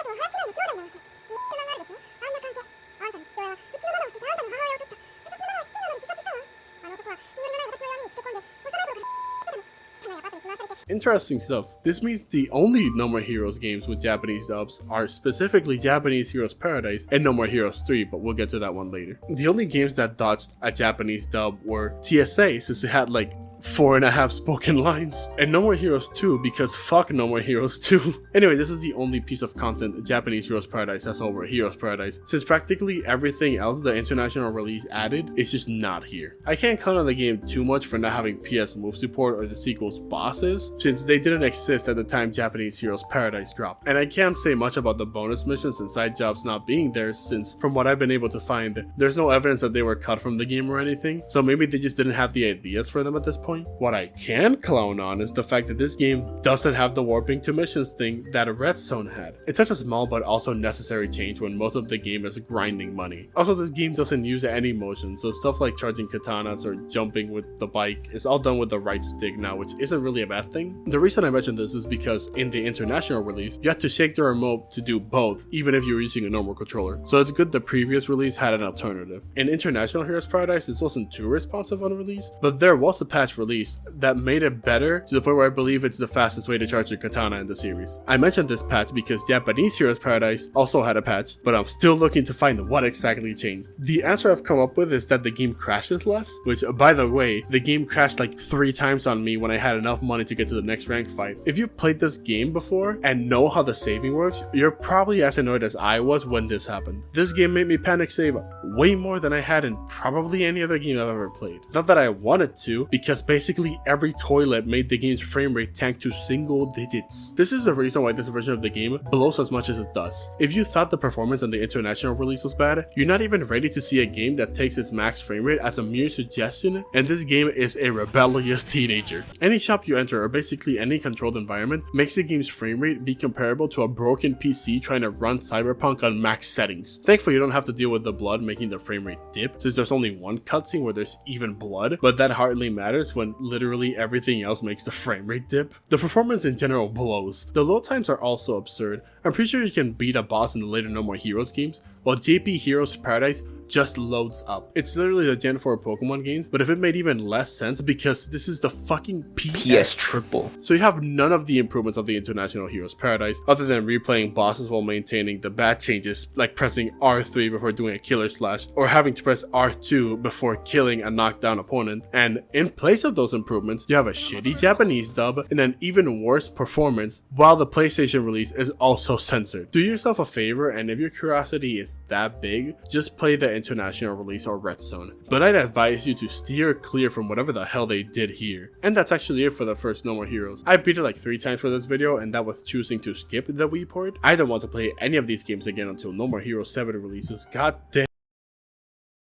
とは腹違いの兄弟なわけ。言ってもあるでしょあんな関係。あんたの父親はうちのママを捨ててあんたの母親を取った。私のママは失礼なのに自殺したわ。あの男は身寄りのない私の闇につけ込んで幼い頃からしてたの。汚いアパートに住まわされて。 Interesting stuff. This means the only No More Heroes games with Japanese dubs are specifically Japanese Heroes Paradise and No More Heroes 3, but we'll get to that one later. The only games that dodged a Japanese dub were TSA, since it had like 4.5 spoken lines, and No More Heroes 2 because fuck No More Heroes 2. Anyway, this is the only piece of content Japanese Heroes Paradise has over Heroes Paradise, since practically everything else the international release added is just not here. I can't count on the game too much for not having PS move support or the sequel's bosses, since they didn't exist at the time Japanese Heroes Paradise dropped. And I can't say much about the bonus missions and side jobs not being there, since from what I've been able to find, there's no evidence that they were cut from the game or anything, so maybe they just didn't have the ideas for them at this point. What I can clown on is the fact that this game doesn't have the warping to missions thing that Redstone had. It's such a small but also necessary change when most of the game is grinding money. Also, this game doesn't use any motion, so stuff like charging katanas or jumping with the bike is all done with the right stick now, which isn't really a bad thing. The reason I mention this is because in the international release, you had to shake the remote to do both, even if you were using a normal controller. So it's good the previous release had an alternative. In International Heroes Paradise, this wasn't too responsive on release, but there was a patch released that made it better to the point where I believe it's the fastest way to charge your katana in the series. I mentioned this patch because Japanese Heroes Paradise also had a patch, but I'm still looking to find what exactly changed. The answer I've come up with is that the game crashes less, which by the way, the game crashed like 3 times on me when I had enough money to get to the next rank fight. If you played this game before and know how the saving works, you're probably as annoyed as I was when this happened. This game made me panic save way more than I had in probably any other game I've ever played. Not that I wanted to, because basically every toilet made the game's frame rate tank to single digits. This is the reason why this version of the game blows as much as it does. If you thought the performance on the international release was bad, you're not even ready to see a game that takes its max frame rate as a mere suggestion, and this game is a rebellious teenager. Any shop you enter, or basically any controlled environment, makes the game's frame rate be comparable to a broken PC trying to run Cyberpunk on max settings. Thankfully, you don't have to deal with the blood making the frame rate dip, since there's only one cutscene where there's even blood, but that hardly matters when literally everything else makes the frame rate dip. The performance in general blows. The load times are also absurd. I'm pretty sure you can beat a boss in the later No More Heroes games, while JP Heroes Paradise just loads up. It's literally the Gen 4 Pokemon games, but if it made even less sense because this is the fucking PS triple. So you have none of the improvements of the International Heroes Paradise, other than replaying bosses while maintaining the bad changes, like pressing R3 before doing a killer slash, or having to press R2 before killing a knockdown opponent. And in place of those improvements, you have a shitty Japanese dub and an even worse performance, while the PlayStation release is also censored. Do yourself a favor, and if your curiosity is that big, just play the international release or Redstone. But I'd advise you to steer clear from whatever the hell they did here. And that's actually it for the first No More Heroes. I beat it like 3 times for this video, and that was choosing to skip the Wii port. I don't want to play any of these games again until No More Heroes 7 releases. God damn.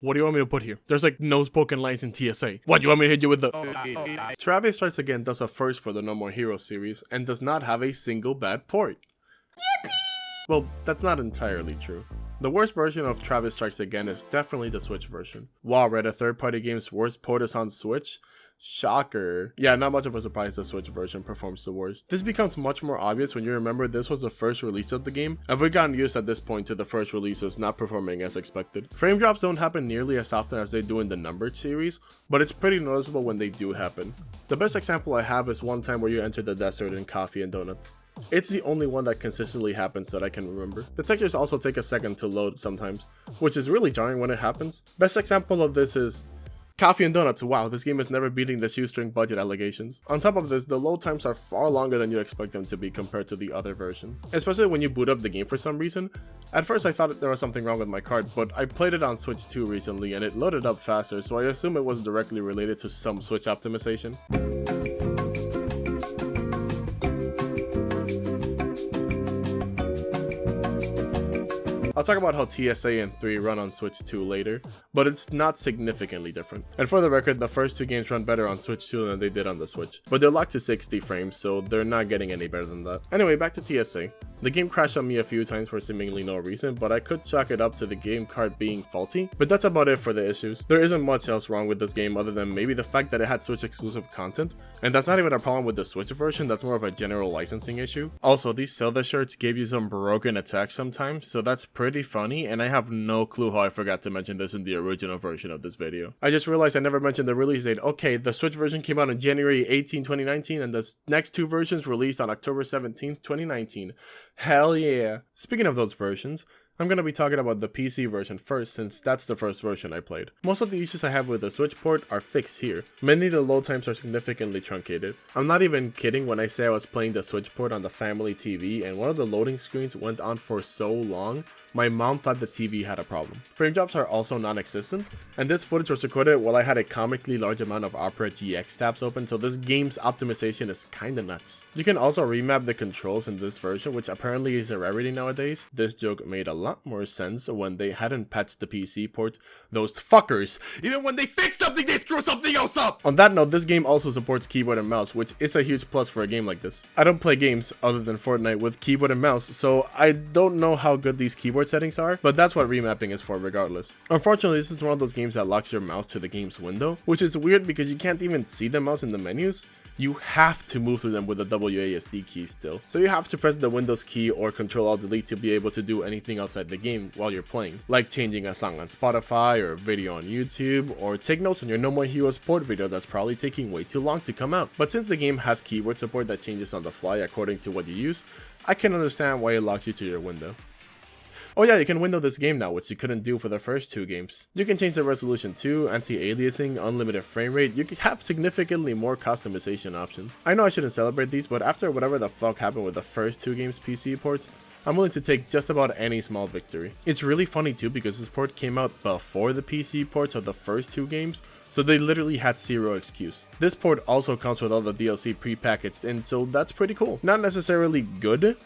What do you want me to put here? There's like no spoken lines in TSA. What, you want me to hit you with the... Travis Strikes Again does a first for the No More Heroes series and does not have a single bad port. Yippee! Well, that's not entirely true. The worst version of Travis Strikes Again is definitely the Switch version. Wow, read a third-party game's worst port is on Switch? Shocker. Yeah, not much of a surprise the Switch version performs the worst. This becomes much more obvious when you remember this was the first release of the game, and we've gotten used at this point to the first releases not performing as expected. Frame drops don't happen nearly as often as they do in the numbered series, but it's pretty noticeable when they do happen. The best example I have is one time where you enter the desert in Coffee and Donuts. It's the only one that consistently happens that I can remember. The textures also take a second to load sometimes, which is really jarring when it happens. Best example of this is Coffee and donuts, wow, this game is never beating the shoestring budget allegations. On top of this, the load times are far longer than you expect them to be compared to the other versions, especially when you boot up the game for some reason. At first I thought there was something wrong with my card, but I played it on Switch 2 recently and it loaded up faster, so I assume it was directly related to some Switch optimization. I'll talk about how TSA and 3 run on Switch 2 later, but it's not significantly different. And for the record, the first two games run better on Switch 2 than they did on the Switch, but they're locked to 60 frames, so they're not getting any better than that. Anyway, back to TSA. The game crashed on me a few times for seemingly no reason, but I could chalk it up to the game card being faulty, but that's about it for the issues. There isn't much else wrong with this game other than maybe the fact that it had Switch exclusive content, and that's not even a problem with the Switch version, that's more of a general licensing issue. Also, these Zelda shirts gave you some broken attacks sometimes, so that's pretty funny, and I have no clue how I forgot to mention this in the original version of this video. I just realized I never mentioned the release date. Okay, the Switch version came out on January 18, 2019, and the next two versions released on October 17, 2019. Hell yeah. Speaking of those versions, I'm going to be talking about the PC version first since that's the first version I played. Most of the issues I have with the Switch port are fixed here. Many of the load times are significantly truncated. I'm not even kidding when I say I was playing the Switch port on the family TV and one of the loading screens went on for so long, my mom thought the TV had a problem. Frame drops are also non-existent, and this footage was recorded while I had a comically large amount of Opera GX tabs open, so this game's optimization is kinda nuts. You can also remap the controls in this version, which apparently is a rarity nowadays. This joke made a lot more sense when they hadn't patched the PC port. Those fuckers! Even when they fix something, they screw something else up! On that note, this game also supports keyboard and mouse, which is a huge plus for a game like this. I don't play games, other than Fortnite, with keyboard and mouse, so I don't know how good these keyboard settings are, but that's what remapping is for regardless. Unfortunately, this is one of those games that locks your mouse to the game's window, which is weird because you can't even see the mouse in the menus. You have to move through them with the WASD key still. So you have to press the Windows key or Ctrl-Alt-Delete to be able to do anything outside the game while you're playing, like changing a song on Spotify or a video on YouTube, or take notes on your No More Heroes port video that's probably taking way too long to come out. But since the game has keyboard support that changes on the fly according to what you use, I can understand why it locks you to your window. Oh yeah, you can window this game now, which you couldn't do for the first two games. You can change the resolution too, anti-aliasing, unlimited frame rate. You can have significantly more customization options. I know I shouldn't celebrate these, but after whatever the fuck happened with the first two games' PC ports, I'm willing to take just about any small victory. It's really funny too because this port came out before the PC ports of the first two games, so they literally had zero excuse. This port also comes with all the DLC pre-packaged in, so that's pretty cool. Not necessarily good,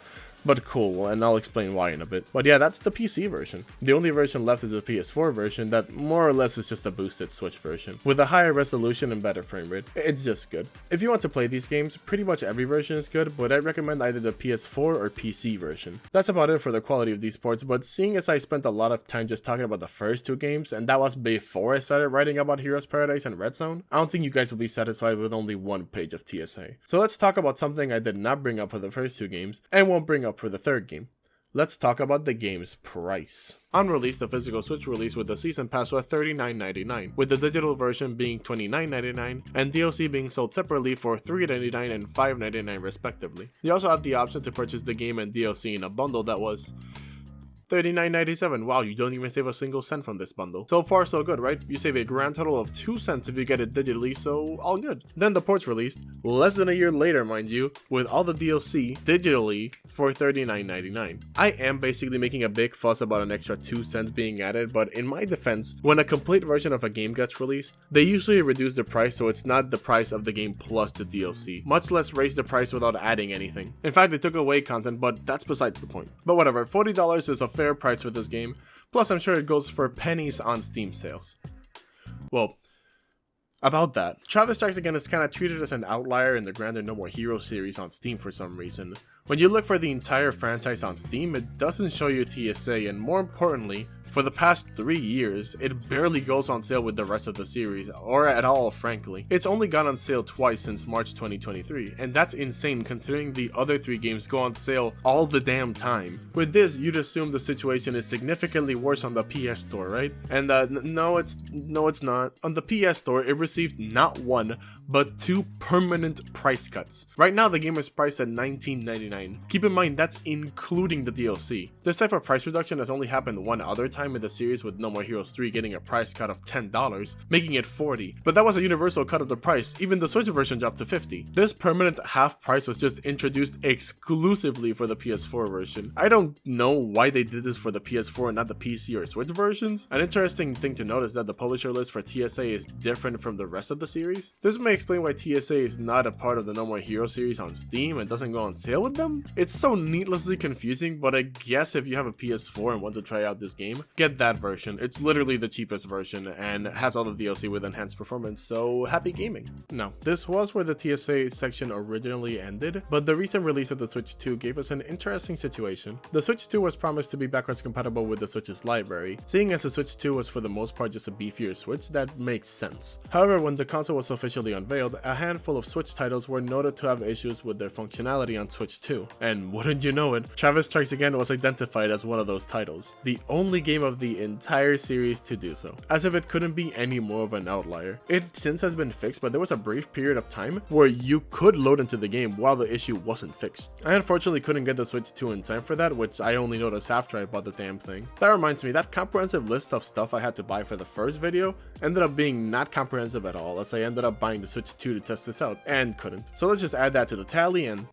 but cool, and I'll explain why in a bit. But yeah, that's the PC version. The only version left is the PS4 version that more or less is just a boosted Switch version, with a higher resolution and better frame rate. It's just good. If you want to play these games, pretty much every version is good, but I recommend either the PS4 or PC version. That's about it for the quality of these ports, but seeing as I spent a lot of time just talking about the first two games, and that was before I started writing about Heroes Paradise and Red Zone, I don't think you guys will be satisfied with only one page of TSA. So let's talk about something I did not bring up for the first two games, and won't bring up for the third game. Let's talk about the game's price. On release, the physical Switch release with the Season Pass was $39.99, with the digital version being $29.99, and DLC being sold separately for $3.99 and $5.99 respectively. You also had the option to purchase the game and DLC in a bundle that was $39.97. Wow, you don't even save a single cent from this bundle. So far so good, right? You save a grand total of 2 cents if you get it digitally, so all good. Then the ports released, less than a year later mind you, with all the DLC digitally for $39.99. I am basically making a big fuss about an extra 2 cents being added, but in my defense, when a complete version of a game gets released, they usually reduce the price so it's not the price of the game plus the DLC, much less raise the price without adding anything. In fact, they took away content, but that's besides the point. But whatever, $40 is a fair price for this game, plus I'm sure it goes for pennies on Steam sales. Well, about that, Travis Strikes Again is kinda treated as an outlier in the grander No More Heroes series on Steam for some reason. When you look for the entire franchise on Steam, it doesn't show you TSA, and more importantly, for the past 3 years, it barely goes on sale with the rest of the series, or at all frankly. It's only gone on sale twice since March 2023, and that's insane considering the other 3 games go on sale all the damn time. With this, you'd assume the situation is significantly worse on the PS Store, right? And no, it's not. On the PS Store, it received not 1, but 2 permanent price cuts. Right now the game is priced at $19.99. Keep in mind that's including the DLC. This type of price reduction has only happened one other time in the series, with No More Heroes 3 getting a price cut of $10, making it $40. But that was a universal cut of the price, even the Switch version dropped to $50. This permanent half price was just introduced exclusively for the PS4 version. I don't know why they did this for the PS4 and not the PC or Switch versions. An interesting thing to note is that the publisher list for TSA is different from the rest of the series. This may explain why TSA is not a part of the No More Heroes series on Steam and doesn't go on sale with them. It's so needlessly confusing, but I guess if you have a PS4 and want to try out this game, get that version. It's literally the cheapest version and has all the DLC with enhanced performance, so happy gaming. Now, this was where the TSA section originally ended, but the recent release of the Switch 2 gave us an interesting situation. The Switch 2 was promised to be backwards compatible with the Switch's library. Seeing as the Switch 2 was for the most part just a beefier Switch, that makes sense. However, when the console was officially unveiled, a handful of Switch titles were noted to have issues with their functionality on Switch 2. And wouldn't you know it, Travis Strikes Again was identified as one of those titles. The only game of the entire series to do so. As if it couldn't be any more of an outlier. It since has been fixed, but there was a brief period of time where you could load into the game while the issue wasn't fixed. I unfortunately couldn't get the Switch 2 in time for that, which I only noticed after I bought the damn thing. That reminds me, that comprehensive list of stuff I had to buy for the first video ended up being not comprehensive at all, as I ended up buying the Switch 2 to test this out, and couldn't. So let's just add that to the tally and...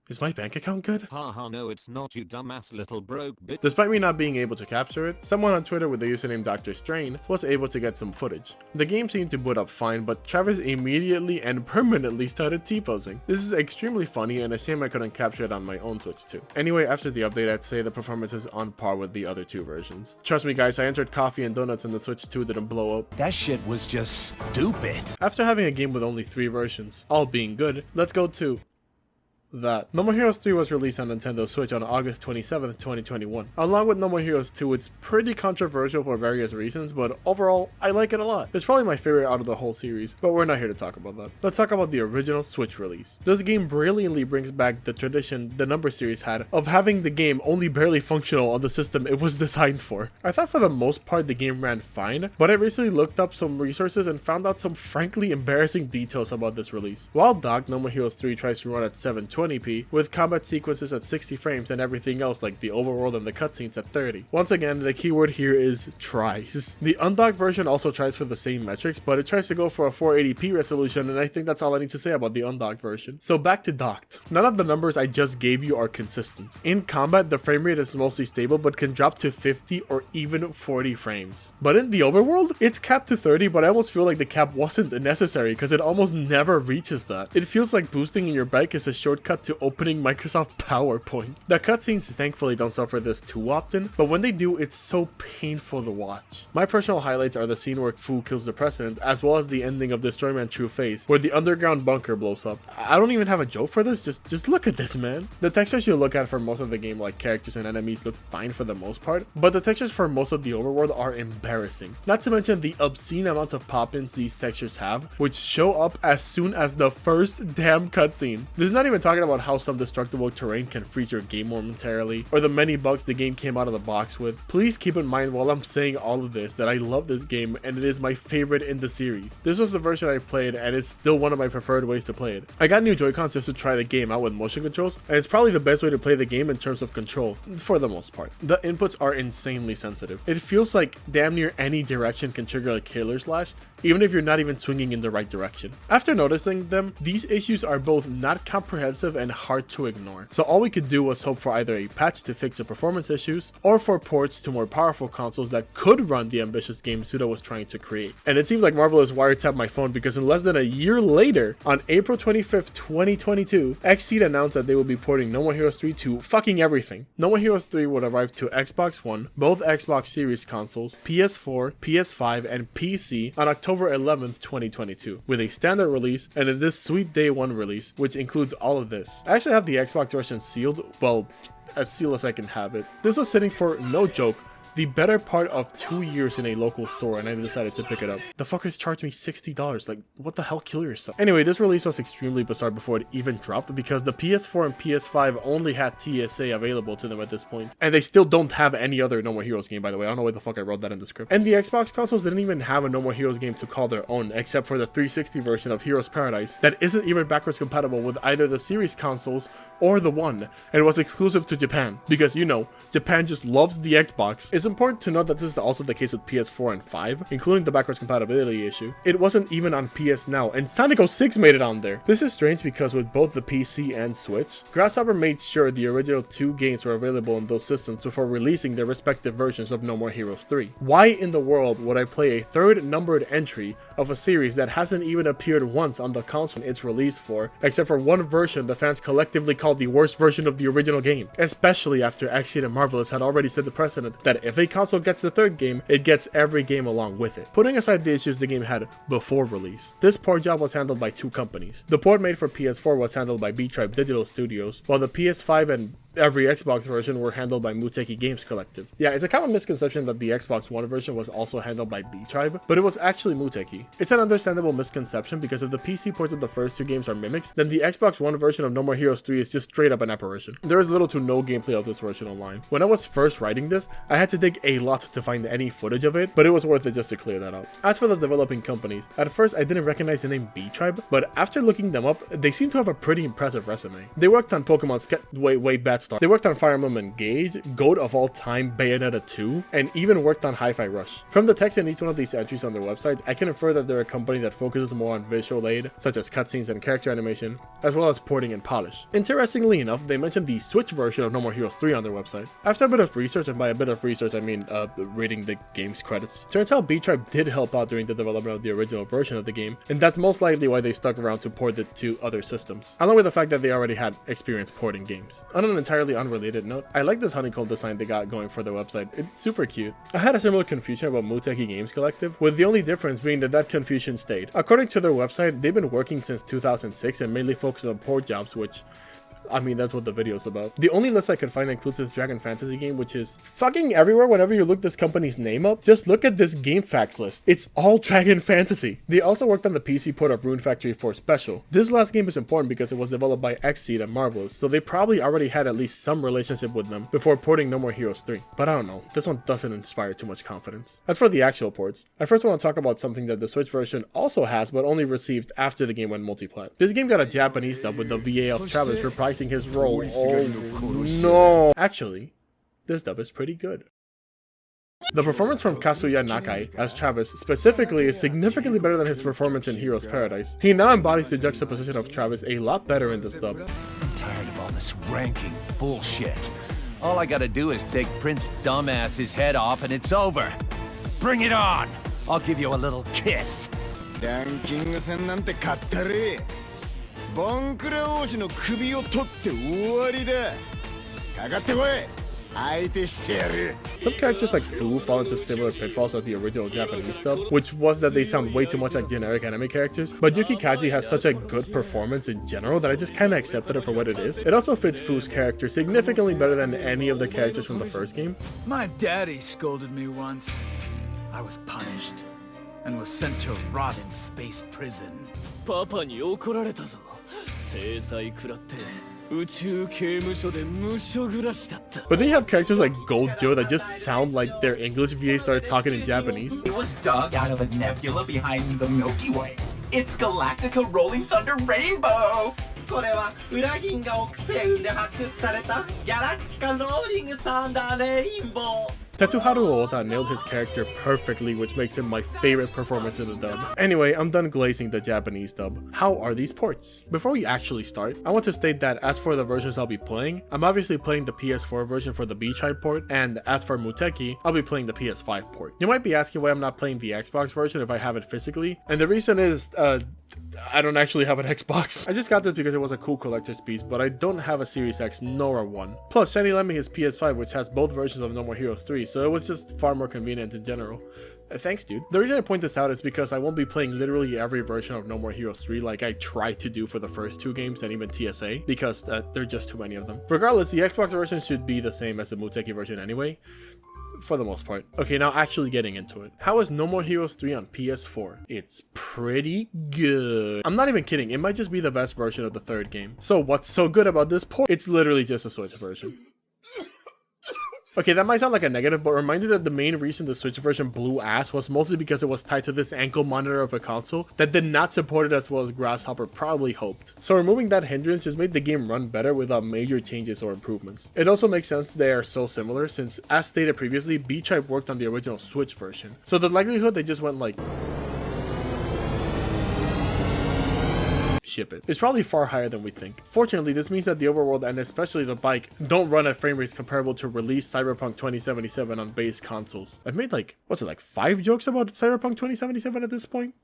Is my bank account good? Haha, no it's not, you dumbass little broke bitch. Despite me not being able to capture it, someone on Twitter with the username Dr. Strain was able to get some footage. The game seemed to boot up fine, but Travis immediately and permanently started T-posing. This is extremely funny and a shame I couldn't capture it on my own Switch 2. Anyway, after the update, I'd say the performance is on par with the other 2 versions. Trust me guys, I entered coffee and donuts and the Switch 2 didn't blow up. That shit was just stupid. After having a game with only 3 versions, all being good, let's go to that. No More Heroes 3 was released on Nintendo Switch on August 27th, 2021. Along with No More Heroes 2, it's pretty controversial for various reasons, but overall, I like it a lot. It's probably my favorite out of the whole series, but we're not here to talk about that. Let's talk about the original Switch release. This game brilliantly brings back the tradition the Number series had of having the game only barely functional on the system it was designed for. I thought for the most part the game ran fine, but I recently looked up some resources and found out some frankly embarrassing details about this release. While docked, No More Heroes 3 tries to run at 720p with combat sequences at 60 frames and everything else like the overworld and the cutscenes at 30. Once again, the keyword here is tries. The undocked version also tries for the same metrics, but it tries to go for a 480p resolution, and I think that's all I need to say about the undocked version. So back to docked. None of the numbers I just gave you are consistent. In combat, the frame rate is mostly stable but can drop to 50 or even 40 frames. But in the overworld, it's capped to 30, but I almost feel like the cap wasn't necessary because it almost never reaches that. It feels like boosting in your bike is a shortcut to opening Microsoft PowerPoint. The cutscenes thankfully don't suffer this too often, but when they do, it's so painful to watch. My personal highlights are the scene where Fu kills the president, as well as the ending of Destroy Man True Face, where the underground bunker blows up. I don't even have a joke for this, just look at this, man. The textures you look at for most of the game, like characters and enemies, look fine for the most part, but the textures for most of the overworld are embarrassing. Not to mention the obscene amount of pop-ins these textures have, which show up as soon as the first damn cutscene. This is not even talking about how some destructible terrain can freeze your game momentarily, or the many bugs the game came out of the box with. Please keep in mind while I'm saying all of this that I love this game and it is my favorite in the series. This was the version I played and it's still one of my preferred ways to play it. I got new Joy-Cons just to try the game out with motion controls, and it's probably the best way to play the game in terms of control, for the most part. The inputs are insanely sensitive. It feels like damn near any direction can trigger a killer slash, even if you're not even swinging in the right direction. After noticing them, these issues are both not comprehensive and hard to ignore. So all we could do was hope for either a patch to fix the performance issues, or for ports to more powerful consoles that could run the ambitious game SUDA was trying to create. And it seems like Marvel has wiretapped my phone, because in less than a year later, on April 25th, 2022, Xseed announced that they will be porting No More Heroes 3 to fucking everything. No More Heroes 3 would arrive to Xbox One, both Xbox Series consoles, PS4, PS5, and PC on October 11th, 2022, with a standard release and in this sweet day one release, which includes all of this. I actually have the Xbox version sealed, well, as sealed as I can have it. This was sitting for, no joke, the better part of 2 years in a local store, and I decided to pick it up. The fuckers charged me $60. Like, what the hell, kill yourself. Anyway, this release was extremely bizarre before it even dropped because the PS4 and PS5 only had TSA available to them at this point. And they still don't have any other No More Heroes game, by the way. I don't know why the fuck I wrote that in the script. And the Xbox consoles didn't even have a No More Heroes game to call their own, except for the 360 version of Heroes Paradise that isn't even backwards compatible with either the series consoles or the One, and was exclusive to Japan, because, you know, Japan just loves the Xbox. It's important to note that this is also the case with PS4 and 5, including the backwards compatibility issue. It wasn't even on PS Now, and Sonic 06 made it on there. This is strange because with both the PC and Switch, Grasshopper made sure the original 2 games were available on those systems before releasing their respective versions of No More Heroes 3. Why in the world would I play a third numbered entry of a series that hasn't even appeared once on the console it's released for, except for one version the fans collectively called the worst version of the original game, especially after Axiom and Marvelous had already set the precedent that if a console gets the third game, it gets every game along with it. Putting aside the issues the game had before release, this port job was handled by 2 companies. The port made for PS4 was handled by B-Tribe Digital Studios, while the PS5 and every Xbox version were handled by Muteki Games Collective. Yeah, it's a common misconception that the Xbox One version was also handled by B-Tribe, but it was actually Muteki. It's an understandable misconception because if the PC ports of the first 2 games are mimics, then the Xbox One version of No More Heroes 3 is just straight up an apparition. There is little to no gameplay of this version online. When I was first writing this, I had to dig a lot to find any footage of it, but it was worth it just to clear that out. As for the developing companies, at first I didn't recognize the name B-Tribe, but after looking them up, they seem to have a pretty impressive resume. They worked on Pokemon way bad start. They worked on Fire Emblem Engage, GOAT of all time Bayonetta 2, and even worked on Hi-Fi Rush. From the text in each one of these entries on their websites, I can infer that they're a company that focuses more on visual aid, such as cutscenes and character animation, as well as porting and polish. Interestingly enough, they mentioned the Switch version of No More Heroes 3 on their website. After a bit of research, and by a bit of research I mean reading the game's credits, turns out B-Tribe did help out during the development of the original version of the game, and that's most likely why they stuck around to port it to other systems, along with the fact that they already had experience porting games. On an entirely unrelated note, I like this honeycomb design they got going for their website. It's super cute. I had a similar confusion about Muteki Games Collective, with the only difference being that confusion stayed. According to their website, they've been working since 2006 and mainly focused on port jobs, which, I mean, that's what the video's about. The only list I could find includes this Dragon Fantasy game, which is fucking everywhere whenever you look this company's name up. Just look at this game facts list. It's all Dragon Fantasy. They also worked on the PC port of Rune Factory 4 Special. This last game is important because it was developed by Xseed and Marvelous, so they probably already had at least some relationship with them before porting No More Heroes 3. But I don't know, this one doesn't inspire too much confidence. As for the actual ports, I first want to talk about something that the Switch version also has but only received after the game went multiplat. This game got a Japanese dub with the VA of Travis reprising his role. Oh no! Actually, this dub is pretty good. The performance from Kazuya Nakai as Travis specifically is significantly better than his performance in Heroes Paradise. He now embodies the juxtaposition of Travis a lot better in this dub. I'm tired of all this ranking bullshit. All I gotta do is take Prince Dumbass's head off and it's over. Bring it on! I'll give you a little kiss. ランキング戦なんて勝ったれ。ボンクラ王子の首を取って終わりだ。かかってこい。相手してやる。 Some characters like Fu fall into similar pitfalls of the original Japanese dub, which was that they sound way too much like generic anime characters, but Yuki Kaji has such a good performance in general that I just kinda accepted it for what it is. It also fits Fu's character significantly better than any of the characters from the first game. My daddy scolded me once. I was punished and was sent to rot in space prison. パパに怒られたぞ。制裁食らって宇宙刑務所で無所暮らしだった。 But then you have characters like Gold Joe that just sound like their English VA started talking in Japanese. It was dug out of a nebula behind the Milky Way. It's Galactica Rolling Thunder Rainbow! これは裏銀河億星雲で発掘されたギャラクティカローリングサンダーレインボー。 Tetsuharu Ota nailed his character perfectly, which makes him my favorite performance in the dub. Anyway, I'm done glazing the Japanese dub. How are these ports? Before we actually start, I want to state that as for the versions I'll be playing, I'm obviously playing the PS4 version for the B-Tribe port, and as for Muteki, I'll be playing the PS5 port. You might be asking why I'm not playing the Xbox version if I have it physically, and the reason is, I don't actually have an Xbox. I just got this because it was a cool collector's piece, but I don't have a Series X nor a One. Plus, Shiny lent me his PS5, which has both versions of No More Heroes 3, so it was just far more convenient in general. Thanks, dude. The reason I point this out is because I won't be playing literally every version of No More Heroes 3 like I tried to do for the first 2 games and even TSA, because there are just too many of them. Regardless, the Xbox version should be the same as the Muteki version anyway. for the most part. Okay, now actually getting into it. How is No More Heroes 3 on PS4? It's pretty good. I'm not even kidding, it might just be the best version of the third game. So what's so good about this port? It's literally just a Switch version. Okay, that might sound like a negative, but remind you that the main reason the Switch version blew ass was mostly because it was tied to this ankle monitor of a console that did not support it as well as Grasshopper probably hoped. So removing that hindrance just made the game run better without major changes or improvements. It also makes sense they are so similar since, as stated previously, B-Tribe worked on the original Switch version. So the likelihood they just went like, ship it, it's probably far higher than we think. Fortunately, this means that the overworld and especially the bike don't run at frame rates comparable to released Cyberpunk 2077 on base consoles. I've made like, what's it, like 5 jokes about Cyberpunk 2077 at this point?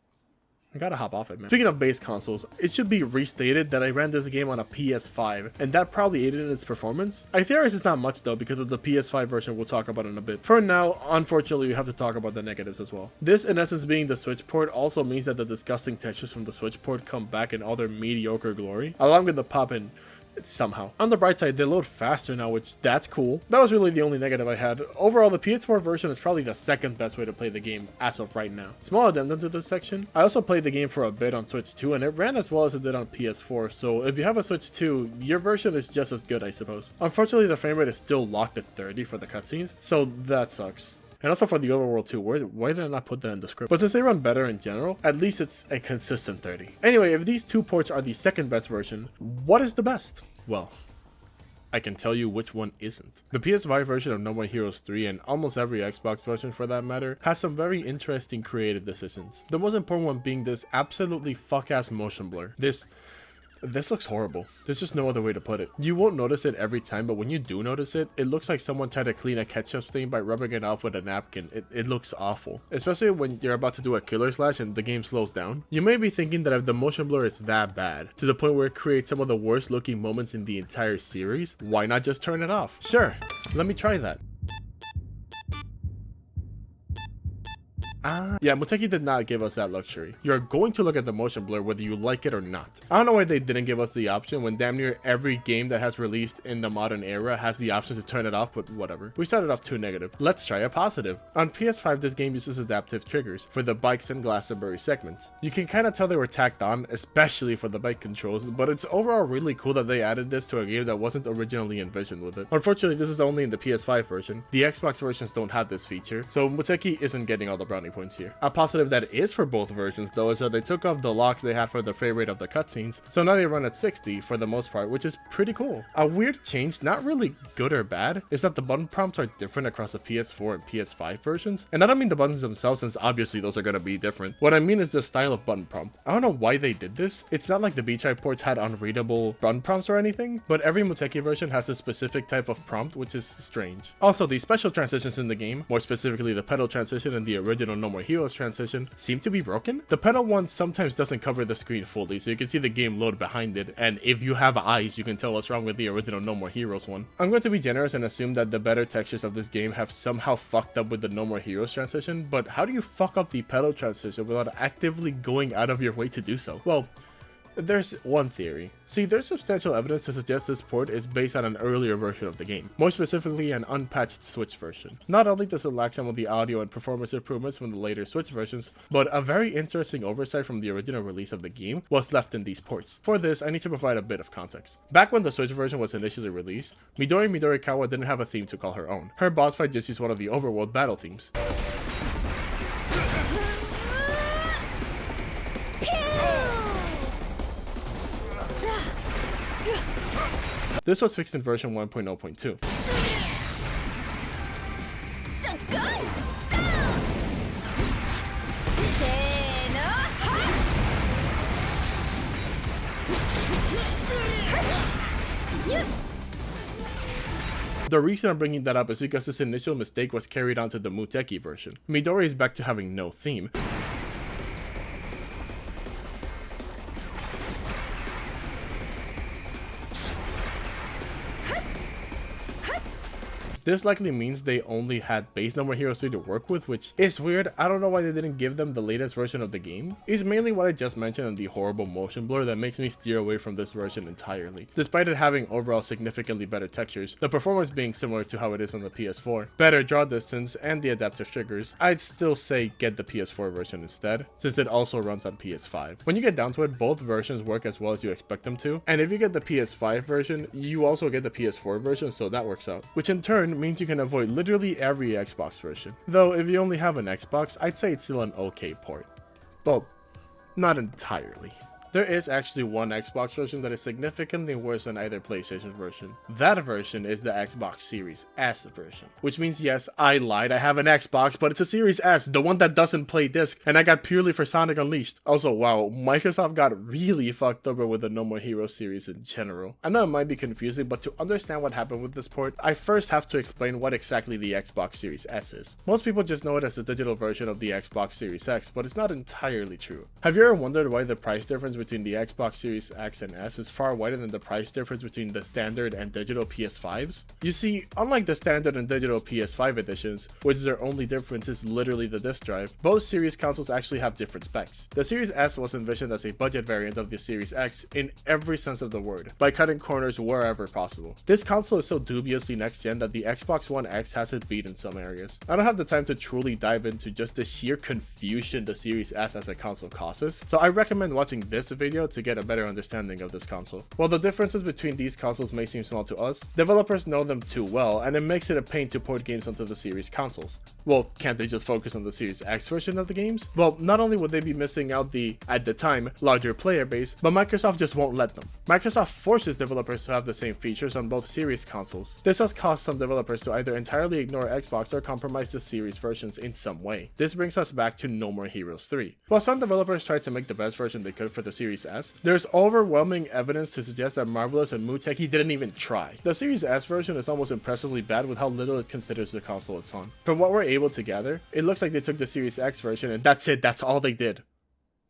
I gotta hop off it, man. Speaking of base consoles, it should be restated that I ran this game on a PS5, and that probably aided in its performance. I theorize it's not much though because of the PS5 version we'll talk about in a bit. For now, unfortunately, we have to talk about the negatives as well. This, in essence being the Switch port, also means that the disgusting textures from the Switch port come back in all their mediocre glory, along with the pop-in. Somehow. On the bright side, they load faster now, which that's cool. That was really the only negative I had. Overall, the PS4 version is probably the second best way to play the game as of right now. Small addendum to this section. I also played the game for a bit on Switch 2 and it ran as well as it did on PS4, so if you have a Switch 2, your version is just as good, I suppose. Unfortunately, the frame rate is still locked at 30 for the cutscenes, so that sucks. And also for the overworld too, why did I not put that in the script? But since they run better in general, at least it's a consistent 30. Anyway, if these two ports are the second best version, what is the best? Well, I can tell you which one isn't. The PS5 version of No More Heroes 3, and almost every Xbox version for that matter, has some very interesting creative decisions. The most important one being this absolutely fuck-ass motion blur. This looks horrible. There's just no other way to put it. You won't notice it every time, but when you do notice it, it looks like someone tried to clean a ketchup stain by rubbing it off with a napkin. It looks awful. Especially when you're about to do a killer slash and the game slows down. You may be thinking that if the motion blur is that bad, to the point where it creates some of the worst looking moments in the entire series, why not just turn it off? Sure, let me try that. Yeah, Muteki did not give us that luxury. You're going to look at the motion blur whether you like it or not. I don't know why they didn't give us the option when damn near every game that has released in the modern era has the option to turn it off, but whatever. We started off too negative. Let's try a positive. On PS5, this game uses adaptive triggers for the bikes and Glastonbury segments. You can kind of tell they were tacked on, especially for the bike controls, but it's overall really cool that they added this to a game that wasn't originally envisioned with it. Unfortunately, this is only in the PS5 version. The Xbox versions don't have this feature, so Muteki isn't getting all the brownie points here. A positive that is for both versions though is that they took off the locks they had for the frame rate of the cutscenes, so now they run at 60 for the most part, which is pretty cool. A weird change, not really good or bad, is that the button prompts are different across the PS4 and PS5 versions. And I don't mean the buttons themselves, since obviously those are going to be different. What I mean is the style of button prompt. I don't know why they did this. It's not like the B-Tribe ports had unreadable button prompts or anything, but every Muteki version has a specific type of prompt, which is strange. Also, the special transitions in the game, more specifically the pedal transition and the original No More Heroes transition, seem to be broken. The pedal one sometimes doesn't cover the screen fully, so you can see the game load behind it, and if you have eyes, you can tell what's wrong with the original No More Heroes one. I'm going to be generous and assume that the better textures of this game have somehow fucked up with the No More Heroes transition, but how do you fuck up the pedal transition without actively going out of your way to do so? Well, there's one theory. See, there's substantial evidence to suggest this port is based on an earlier version of the game, more specifically an unpatched Switch version. Not only does it lack some of the audio and performance improvements from the later Switch versions, but a very interesting oversight from the original release of the game was left in these ports. For this, I need to provide a bit of context. Back when the Switch version was initially released, Midori Midorikawa didn't have a theme to call her own. Her boss fight just used one of the overworld battle themes. This was fixed in version 1.0.2. The reason I'm bringing that up is because this initial mistake was carried on to the Muteki version. Midori is back to having no theme. This likely means they only had base No More Heroes 3 to work with, which is weird. I don't know why they didn't give them the latest version of the game. It's mainly what I just mentioned and the horrible motion blur that makes me steer away from this version entirely. Despite it having overall significantly better textures, the performance being similar to how it is on the PS4, better draw distance, and the adaptive triggers, I'd still say get the PS4 version instead, since it also runs on PS5. When you get down to it, both versions work as well as you expect them to, and if you get the PS5 version, you also get the PS4 version, so that works out. Which in turn means you can avoid literally every Xbox version. Though if you only have an Xbox, I'd say it's still an okay port. Well, not entirely. There is actually one Xbox version that is significantly worse than either PlayStation version. That version is the Xbox Series S version. Which means, yes, I lied, I have an Xbox, but it's a Series S, the one that doesn't play disc, and I got purely for Sonic Unleashed. Also, wow, Microsoft got really fucked over with the No More Heroes series in general. I know it might be confusing, but to understand what happened with this port, I first have to explain what exactly the Xbox Series S is. Most people just know it as the digital version of the Xbox Series X, but it's not entirely true. Have you ever wondered why the price difference between the Xbox Series X and S is far wider than the price difference between the standard and digital PS5s? You see, unlike the standard and digital PS5 editions, which their only difference is literally the disc drive, both series consoles actually have different specs. The Series S was envisioned as a budget variant of the Series X in every sense of the word, by cutting corners wherever possible. This console is so dubiously next gen that the Xbox One X has it beat in some areas. I don't have the time to truly dive into just the sheer confusion the Series S as a console causes, so I recommend watching this video to get a better understanding of this console. While the differences between these consoles may seem small to us, developers know them too well, and it makes it a pain to port games onto the series consoles. Well, can't they just focus on the Series X version of the games? Well, not only would they be missing out the, at the time, larger player base, but Microsoft just won't let them. Microsoft forces developers to have the same features on both series consoles. This has caused some developers to either entirely ignore Xbox or compromise the series versions in some way. This brings us back to No More Heroes 3. While some developers tried to make the best version they could for the Series S, there's overwhelming evidence to suggest that Marvelous and Muteki didn't even try. The Series S version is almost impressively bad with how little it considers the console it's on. From what we're able to gather, it looks like they took the Series X version and that's it, that's all they did.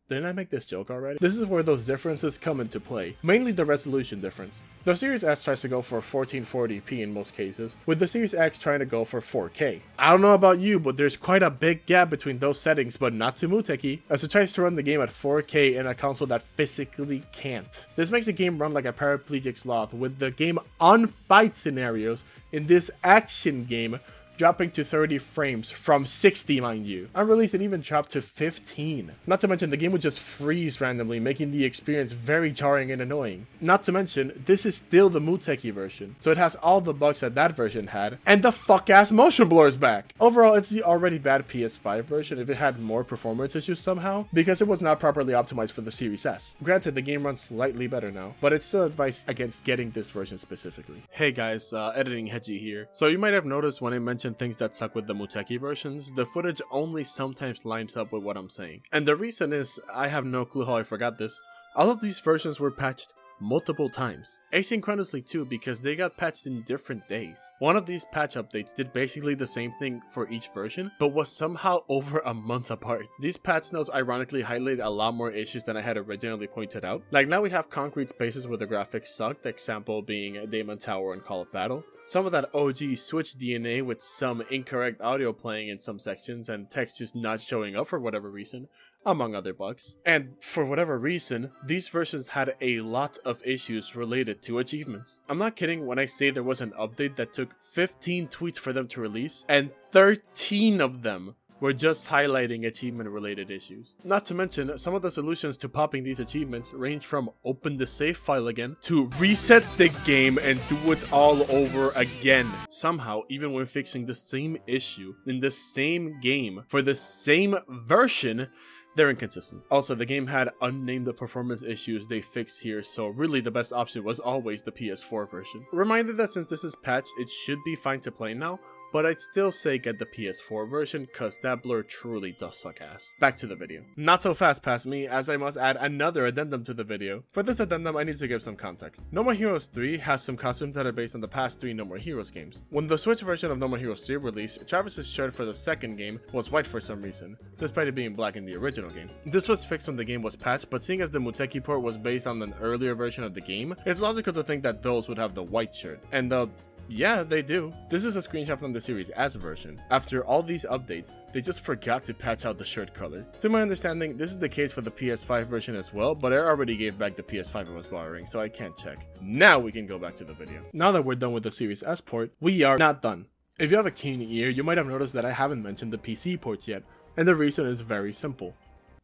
Didn't I make this joke already? This is where those differences come into play, mainly the resolution difference. The Series S tries to go for 1440p in most cases, with the Series X trying to go for 4K. I don't know about you, but there's quite a big gap between those settings, but not to Muteki, as it tries to run the game at 4K in a console that physically can't. This makes the game run like a paraplegic sloth, with the game on fight scenarios in this action game dropping to 30 frames from 60, mind you. Unreleased, it even dropped to 15. Not to mention, the game would just freeze randomly, making the experience very jarring and annoying. Not to mention, this is still the Muteki version, so it has all the bugs that that version had, and the fuck-ass motion blur is back! Overall, it's the already bad PS5 version if it had more performance issues somehow, because it was not properly optimized for the Series S. Granted, the game runs slightly better now, but it's still advice against getting this version specifically. Hey guys, Editing Hedgie here. So you might have noticed when I mentioned things that suck with the Muteki versions, the footage only sometimes lines up with what I'm saying. And the reason is, I have no clue how I forgot this, all of these versions were patched multiple times. Asynchronously too, because they got patched in different days. One of these patch updates did basically the same thing for each version, but was somehow over a month apart. These patch notes ironically highlight a lot more issues than I had originally pointed out. Like now we have concrete spaces where the graphics sucked, example being Damon Tower and Call of Battle. Some of that OG Switch DNA with some incorrect audio playing in some sections and text just not showing up for whatever reason, among other bugs. And for whatever reason, these versions had a lot of issues related to achievements. I'm not kidding when I say there was an update that took 15 tweets for them to release, and 13 of them were just highlighting achievement related issues. Not to mention, some of the solutions to popping these achievements range from open the save file again to reset the game and do it all over again. Somehow, even when fixing the same issue in the same game for the same version, they're inconsistent. Also, the game had unnamed performance issues they fixed here, so really the best option was always the PS4 version. Reminded that since this is patched, it should be fine to play now, but I'd still say get the PS4 version, cause that blur truly does suck ass. Back to the video. Not so fast past me, as I must add another addendum to the video. For this addendum, I need to give some context. No More Heroes 3 has some costumes that are based on the past 3 No More Heroes games. When the Switch version of No More Heroes 3 released, Travis's shirt for the second game was white for some reason, despite it being black in the original game. This was fixed when the game was patched, but seeing as the Muteki port was based on an earlier version of the game, it's logical to think that those would have the white shirt, and the Yeah, they do. This is a screenshot from the Series S version. After all these updates, they just forgot to patch out the shirt color. To my understanding, this is the case for the PS5 version as well, but I already gave back the PS5 I was borrowing, so I can't check. Now we can go back to the video. Now that we're done with the Series S port, we are not done. If you have a keen ear, you might have noticed that I haven't mentioned the PC ports yet, and the reason is very simple.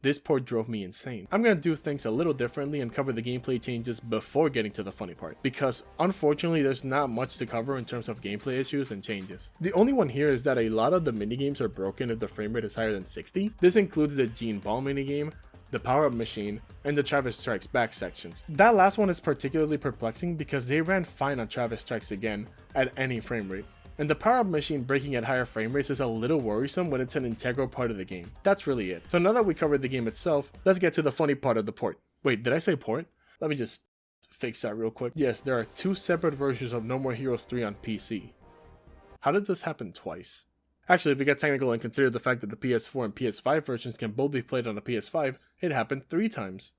This port drove me insane. I'm gonna do things a little differently and cover the gameplay changes before getting to the funny part, because unfortunately there's not much to cover in terms of gameplay issues and changes. The only one here is that a lot of the minigames are broken if the frame rate is higher than 60. This includes the Gene Ball minigame, the power-up machine, and the Travis Strikes Back sections. That last one is particularly perplexing because they ran fine on Travis Strikes Again at any frame rate. And the power-up machine breaking at higher frame rates is a little worrisome when it's an integral part of the game. That's really it. So now that we covered the game itself, let's get to the funny part of the port. Wait, did I say port? Let me just fix that real quick. Yes, there are two separate versions of No More Heroes 3 on PC. How did this happen twice? Actually, if we get technical and consider the fact that the PS4 and PS5 versions can both be played on the PS5, it happened 3 times.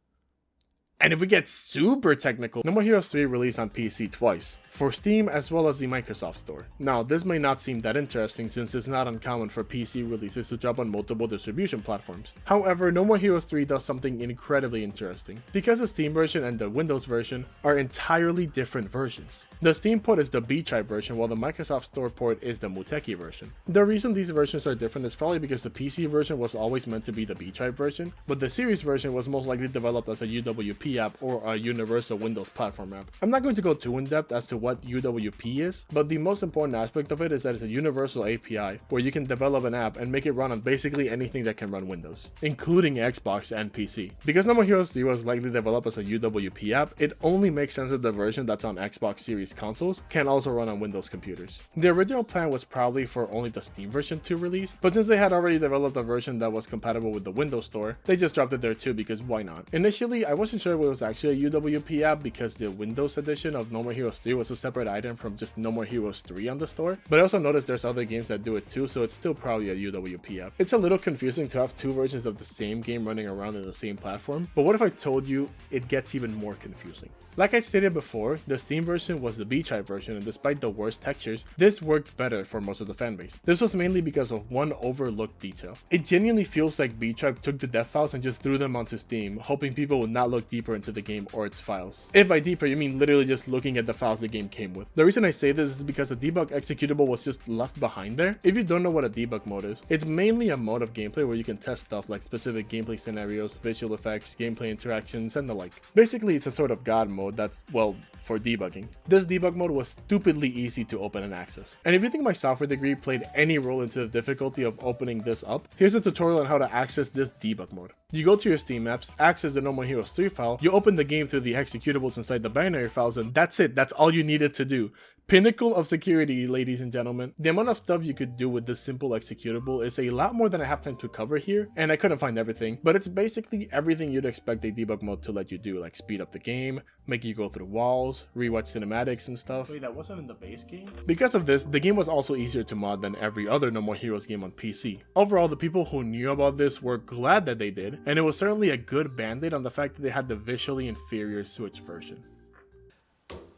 And if we get super technical, No More Heroes 3 released on PC twice, for Steam as well as the Microsoft Store. Now, this may not seem that interesting since it's not uncommon for PC releases to drop on multiple distribution platforms. However, No More Heroes 3 does something incredibly interesting, because the Steam version and the Windows version are entirely different versions. The Steam port is the B-Tribe version, while the Microsoft Store port is the Muteki version. The reason these versions are different is probably because the PC version was always meant to be the B-Tribe version, but the Series version was most likely developed as a UWP app or a universal Windows platform app. I'm not going to go too in depth as to what UWP is, but the most important aspect of it is that it's a universal API where you can develop an app and make it run on basically anything that can run Windows, including Xbox and PC. Because No More Heroes 3 was likely developed as a UWP app, it only makes sense that the version that's on Xbox Series consoles can also run on Windows computers. The original plan was probably for only the Steam version to release, but since they had already developed a version that was compatible with the Windows Store, they just dropped it there too because why not? Initially, I wasn't sure if it was actually a UWP app because the Windows edition of No More Heroes 3 was a separate item from just No More Heroes 3 on the store, but I also noticed there's other games that do it too, so it's still probably a UWP app. It's a little confusing to have two versions of the same game running around in the same platform, but what if I told you it gets even more confusing? Like I stated before, the Steam version was the B-Tribe version, and despite the worst textures, this worked better for most of the fanbase. This was mainly because of one overlooked detail. It genuinely feels like B-Tribe took the dev files and just threw them onto Steam, hoping people would not look deeper into the game or its files. If by deeper you mean literally just looking at the files the game came with. The reason I say this is because the debug executable was just left behind there. If you don't know what a debug mode is, it's mainly a mode of gameplay where you can test stuff like specific gameplay scenarios, visual effects, gameplay interactions, and the like. Basically, it's a sort of god mode that's, well, for debugging. This debug mode was stupidly easy to open and access. And if you think my software degree played any role into the difficulty of opening this up, here's a tutorial on how to access this debug mode. You go to your Steam apps, access the No More Heroes 3 file, you open the game through the executables inside the binary files, and that's it. That's all you needed to do. Pinnacle of security, ladies and gentlemen. The amount of stuff you could do with this simple executable is a lot more than I have time to cover here, and I couldn't find everything, but it's basically everything you'd expect a debug mode to let you do, like speed up the game, make you go through walls, rewatch cinematics and stuff. Wait, that wasn't in the base game? Because of this, the game was also easier to mod than every other No More Heroes game on PC. Overall, the people who knew about this were glad that they did, and it was certainly a good band-aid on the fact that they had the visually inferior Switch version.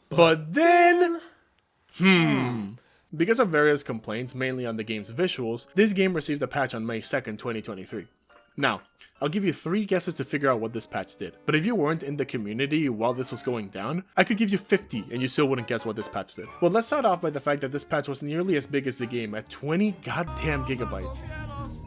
But then... Because of various complaints, mainly on the game's visuals, this game received a patch on May 2nd, 2023. Now, I'll give you 3 guesses to figure out what this patch did, but if you weren't in the community while this was going down, I could give you 50 and you still wouldn't guess what this patch did. Well, let's start off by the fact that this patch was nearly as big as the game at 20 goddamn gigabytes.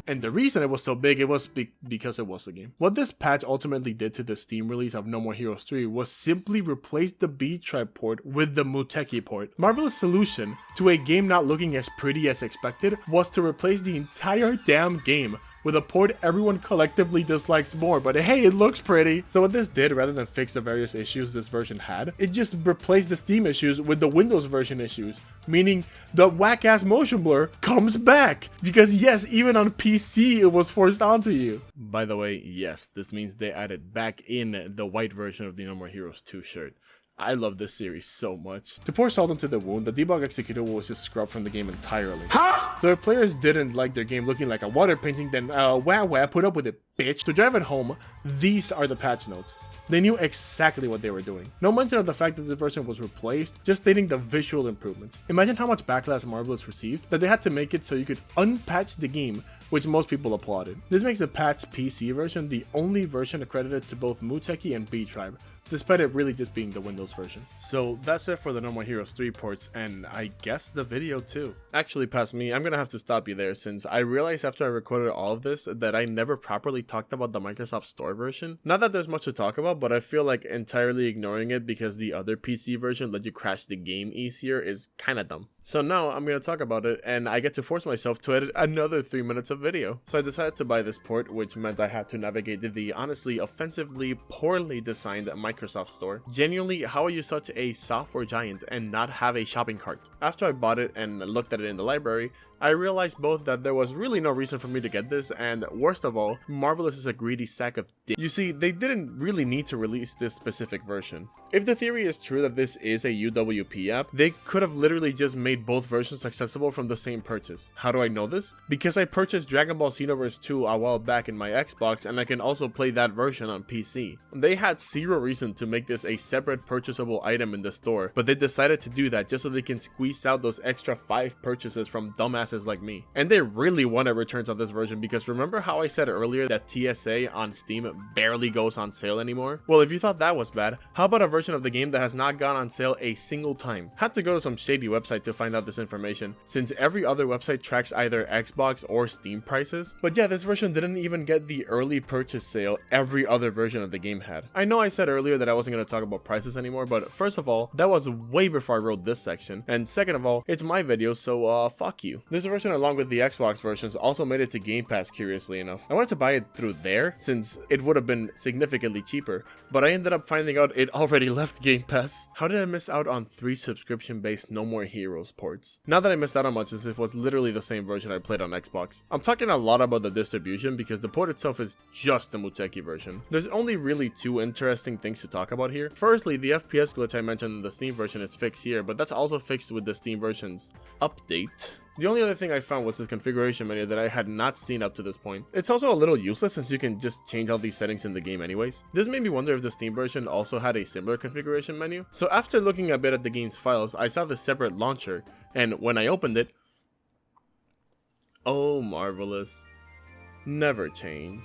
And the reason it was so big, it was because it was the game. What this patch ultimately did to the Steam release of No More Heroes 3 was simply replace the B-Tribe port with the Muteki port. Marvel's solution to a game not looking as pretty as expected was to replace the entire damn game with a port everyone collectively dislikes more, but hey, it looks pretty. So what this did, rather than fix the various issues this version had, it just replaced the Steam issues with the Windows version issues, meaning the whack-ass motion blur comes back. Because yes, even on PC, it was forced onto you. By the way, yes, this means they added back in the white version of the No More Heroes 2 shirt. I love this series so much. To pour salt into the wound, the debug executable was just scrubbed from the game entirely. So if players didn't like their game looking like a water painting, then put up with it. bitch. To drive it home, these are the patch notes. They knew exactly what they were doing. No mention of the fact that this version was replaced, just stating the visual improvements. Imagine how much backlash Marvelous received that they had to make it so you could unpatch the game, which most people applauded. This makes the patched PC version the only version accredited to both Muteki and B-Tribe, despite it really just being the Windows version. So that's it for the No More Heroes 3 ports, and I guess the video too. Actually, past me, I'm gonna have to stop you there since I realized after I recorded all of this that I never properly talked about the Microsoft Store version. Not that there's much to talk about, but I feel like entirely ignoring it because the other PC version let you crash the game easier is kinda dumb. So now I'm going to talk about it, and I get to force myself to edit another 3 minutes of video. So I decided to buy this port, which meant I had to navigate the honestly offensively poorly designed Microsoft Store. Genuinely, how are you such a software giant and not have a shopping cart? After I bought it and looked at it in the library, I realized both that there was really no reason for me to get this, and worst of all, Marvelous is a greedy sack of dick. You see, they didn't really need to release this specific version. If the theory is true that this is a UWP app, they could have literally just made both versions accessible from the same purchase. How do I know this? Because I purchased Dragon Ball Xenoverse 2 a while back in my Xbox, and I can also play that version on PC. They had zero reason to make this a separate purchasable item in the store, but they decided to do that just so they can squeeze out those extra 5 purchases from dumbasses like me. And they really wanted returns on this version because remember how I said earlier that TSA on Steam barely goes on sale anymore? Well, if you thought that was bad, how about a version of the game that has not gone on sale a single time? Had to go to some shady website to find out this information, since every other website tracks either Xbox or Steam prices. But yeah, this version didn't even get the early purchase sale every other version of the game had. I know I said earlier that I wasn't going to talk about prices anymore, but first of all, that was way before I wrote this section, and second of all, it's my video, so fuck you. This version along with the Xbox versions also made it to Game Pass, curiously enough. I wanted to buy it through there since it would have been significantly cheaper, but I ended up finding out it already left Game Pass. How did I miss out on 3 subscription-based No More Heroes ports? Not that I missed out on much, as it was literally the same version I played on Xbox. I'm talking a lot about the distribution because the port itself is just the Muteki version. There's only really 2 interesting things to talk about here. Firstly, the FPS glitch I mentioned in the Steam version is fixed here, but that's also fixed with the Steam version's update. The only other thing I found was this configuration menu that I had not seen up to this point. It's also a little useless since you can just change all these settings in the game anyways. This made me wonder if the Steam version also had a similar configuration menu. So after looking a bit at the game's files, I saw this separate launcher, and when I opened it, oh Marvelous, never change.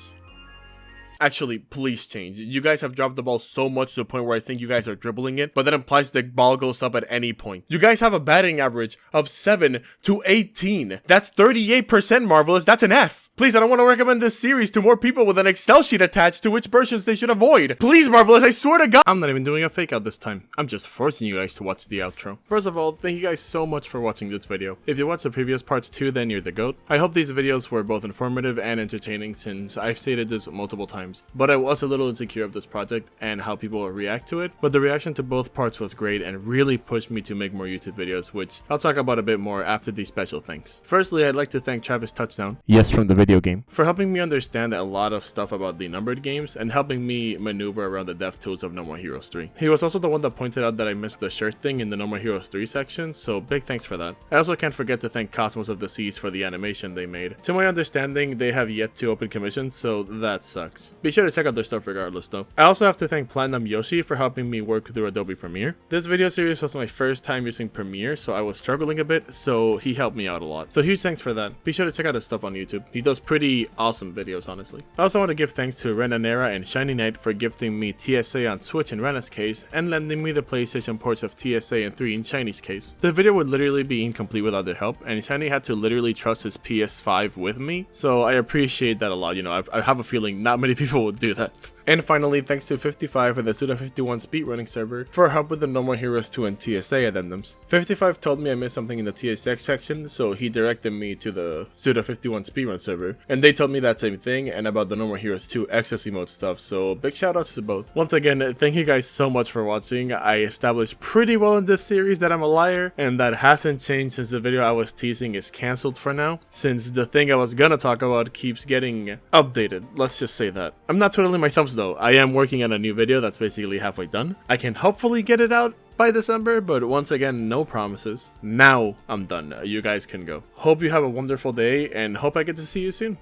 Actually, please change. You guys have dropped the ball so much to the point where I think you guys are dribbling it, but that implies the ball goes up at any point. You guys have a batting average of 7 to 18. That's 38%, Marvelous. That's an F. Please, I don't want to recommend this series to more people with an Excel sheet attached to which versions they should avoid. Please, Marvelous, I swear to God. I'm not even doing a fake out this time. I'm just forcing you guys to watch the outro. First of all, thank you guys so much for watching this video. If you watched the previous parts too, then you're the GOAT. I hope these videos were both informative and entertaining since I've stated this multiple times. But I was a little insecure of this project and how people will react to it. But the reaction to both parts was great and really pushed me to make more YouTube videos, which I'll talk about a bit more after these special thanks. Firstly, I'd like to thank Travis Touchdown, yes, from the video game, for helping me understand a lot of stuff about the numbered games and helping me maneuver around the dev tools of No More Heroes 3. He was also the one that pointed out that I missed the shirt thing in the No More Heroes 3 section, so big thanks for that. I also can't forget to thank Cosmos of the Seas for the animation they made. To my understanding, they have yet to open commissions, so that sucks. Be sure to check out their stuff regardless though. I also have to thank PlatinumYoshi for helping me work through Adobe Premiere. This video series was my first time using Premiere, so I was struggling a bit, so he helped me out a lot. So huge thanks for that. Be sure to check out his stuff on YouTube. He does pretty awesome videos, honestly. I also want to give thanks to Renanera and Shiny Knight for gifting me TSA on Switch in Rena's case and lending me the PlayStation ports of TSA and 3 in Shiny's case. The video would literally be incomplete without their help, and Shiny had to literally trust his PS5 with me, so I appreciate that a lot. You know, I have a feeling not many people would do that. And finally, thanks to 55 and the SUDA51 Speedrunning server for help with the No More Heroes 2 and TSA addendums. 55 told me I missed something in the TSX section, so he directed me to the SUDA51 Speedrun server, and they told me that same thing and about the No More Heroes 2 Excess Emote stuff, so big shoutouts to both. Once again, thank you guys so much for watching. I established pretty well in this series that I'm a liar, and that hasn't changed since the video I was teasing is cancelled for now, since the thing I was gonna talk about keeps getting updated, let's just say that. I'm not twiddling my thumbs though. I am working on a new video that's basically halfway done. I can hopefully get it out by December, but once again, no promises. Now I'm done. You guys can go. Hope you have a wonderful day and hope I get to see you soon.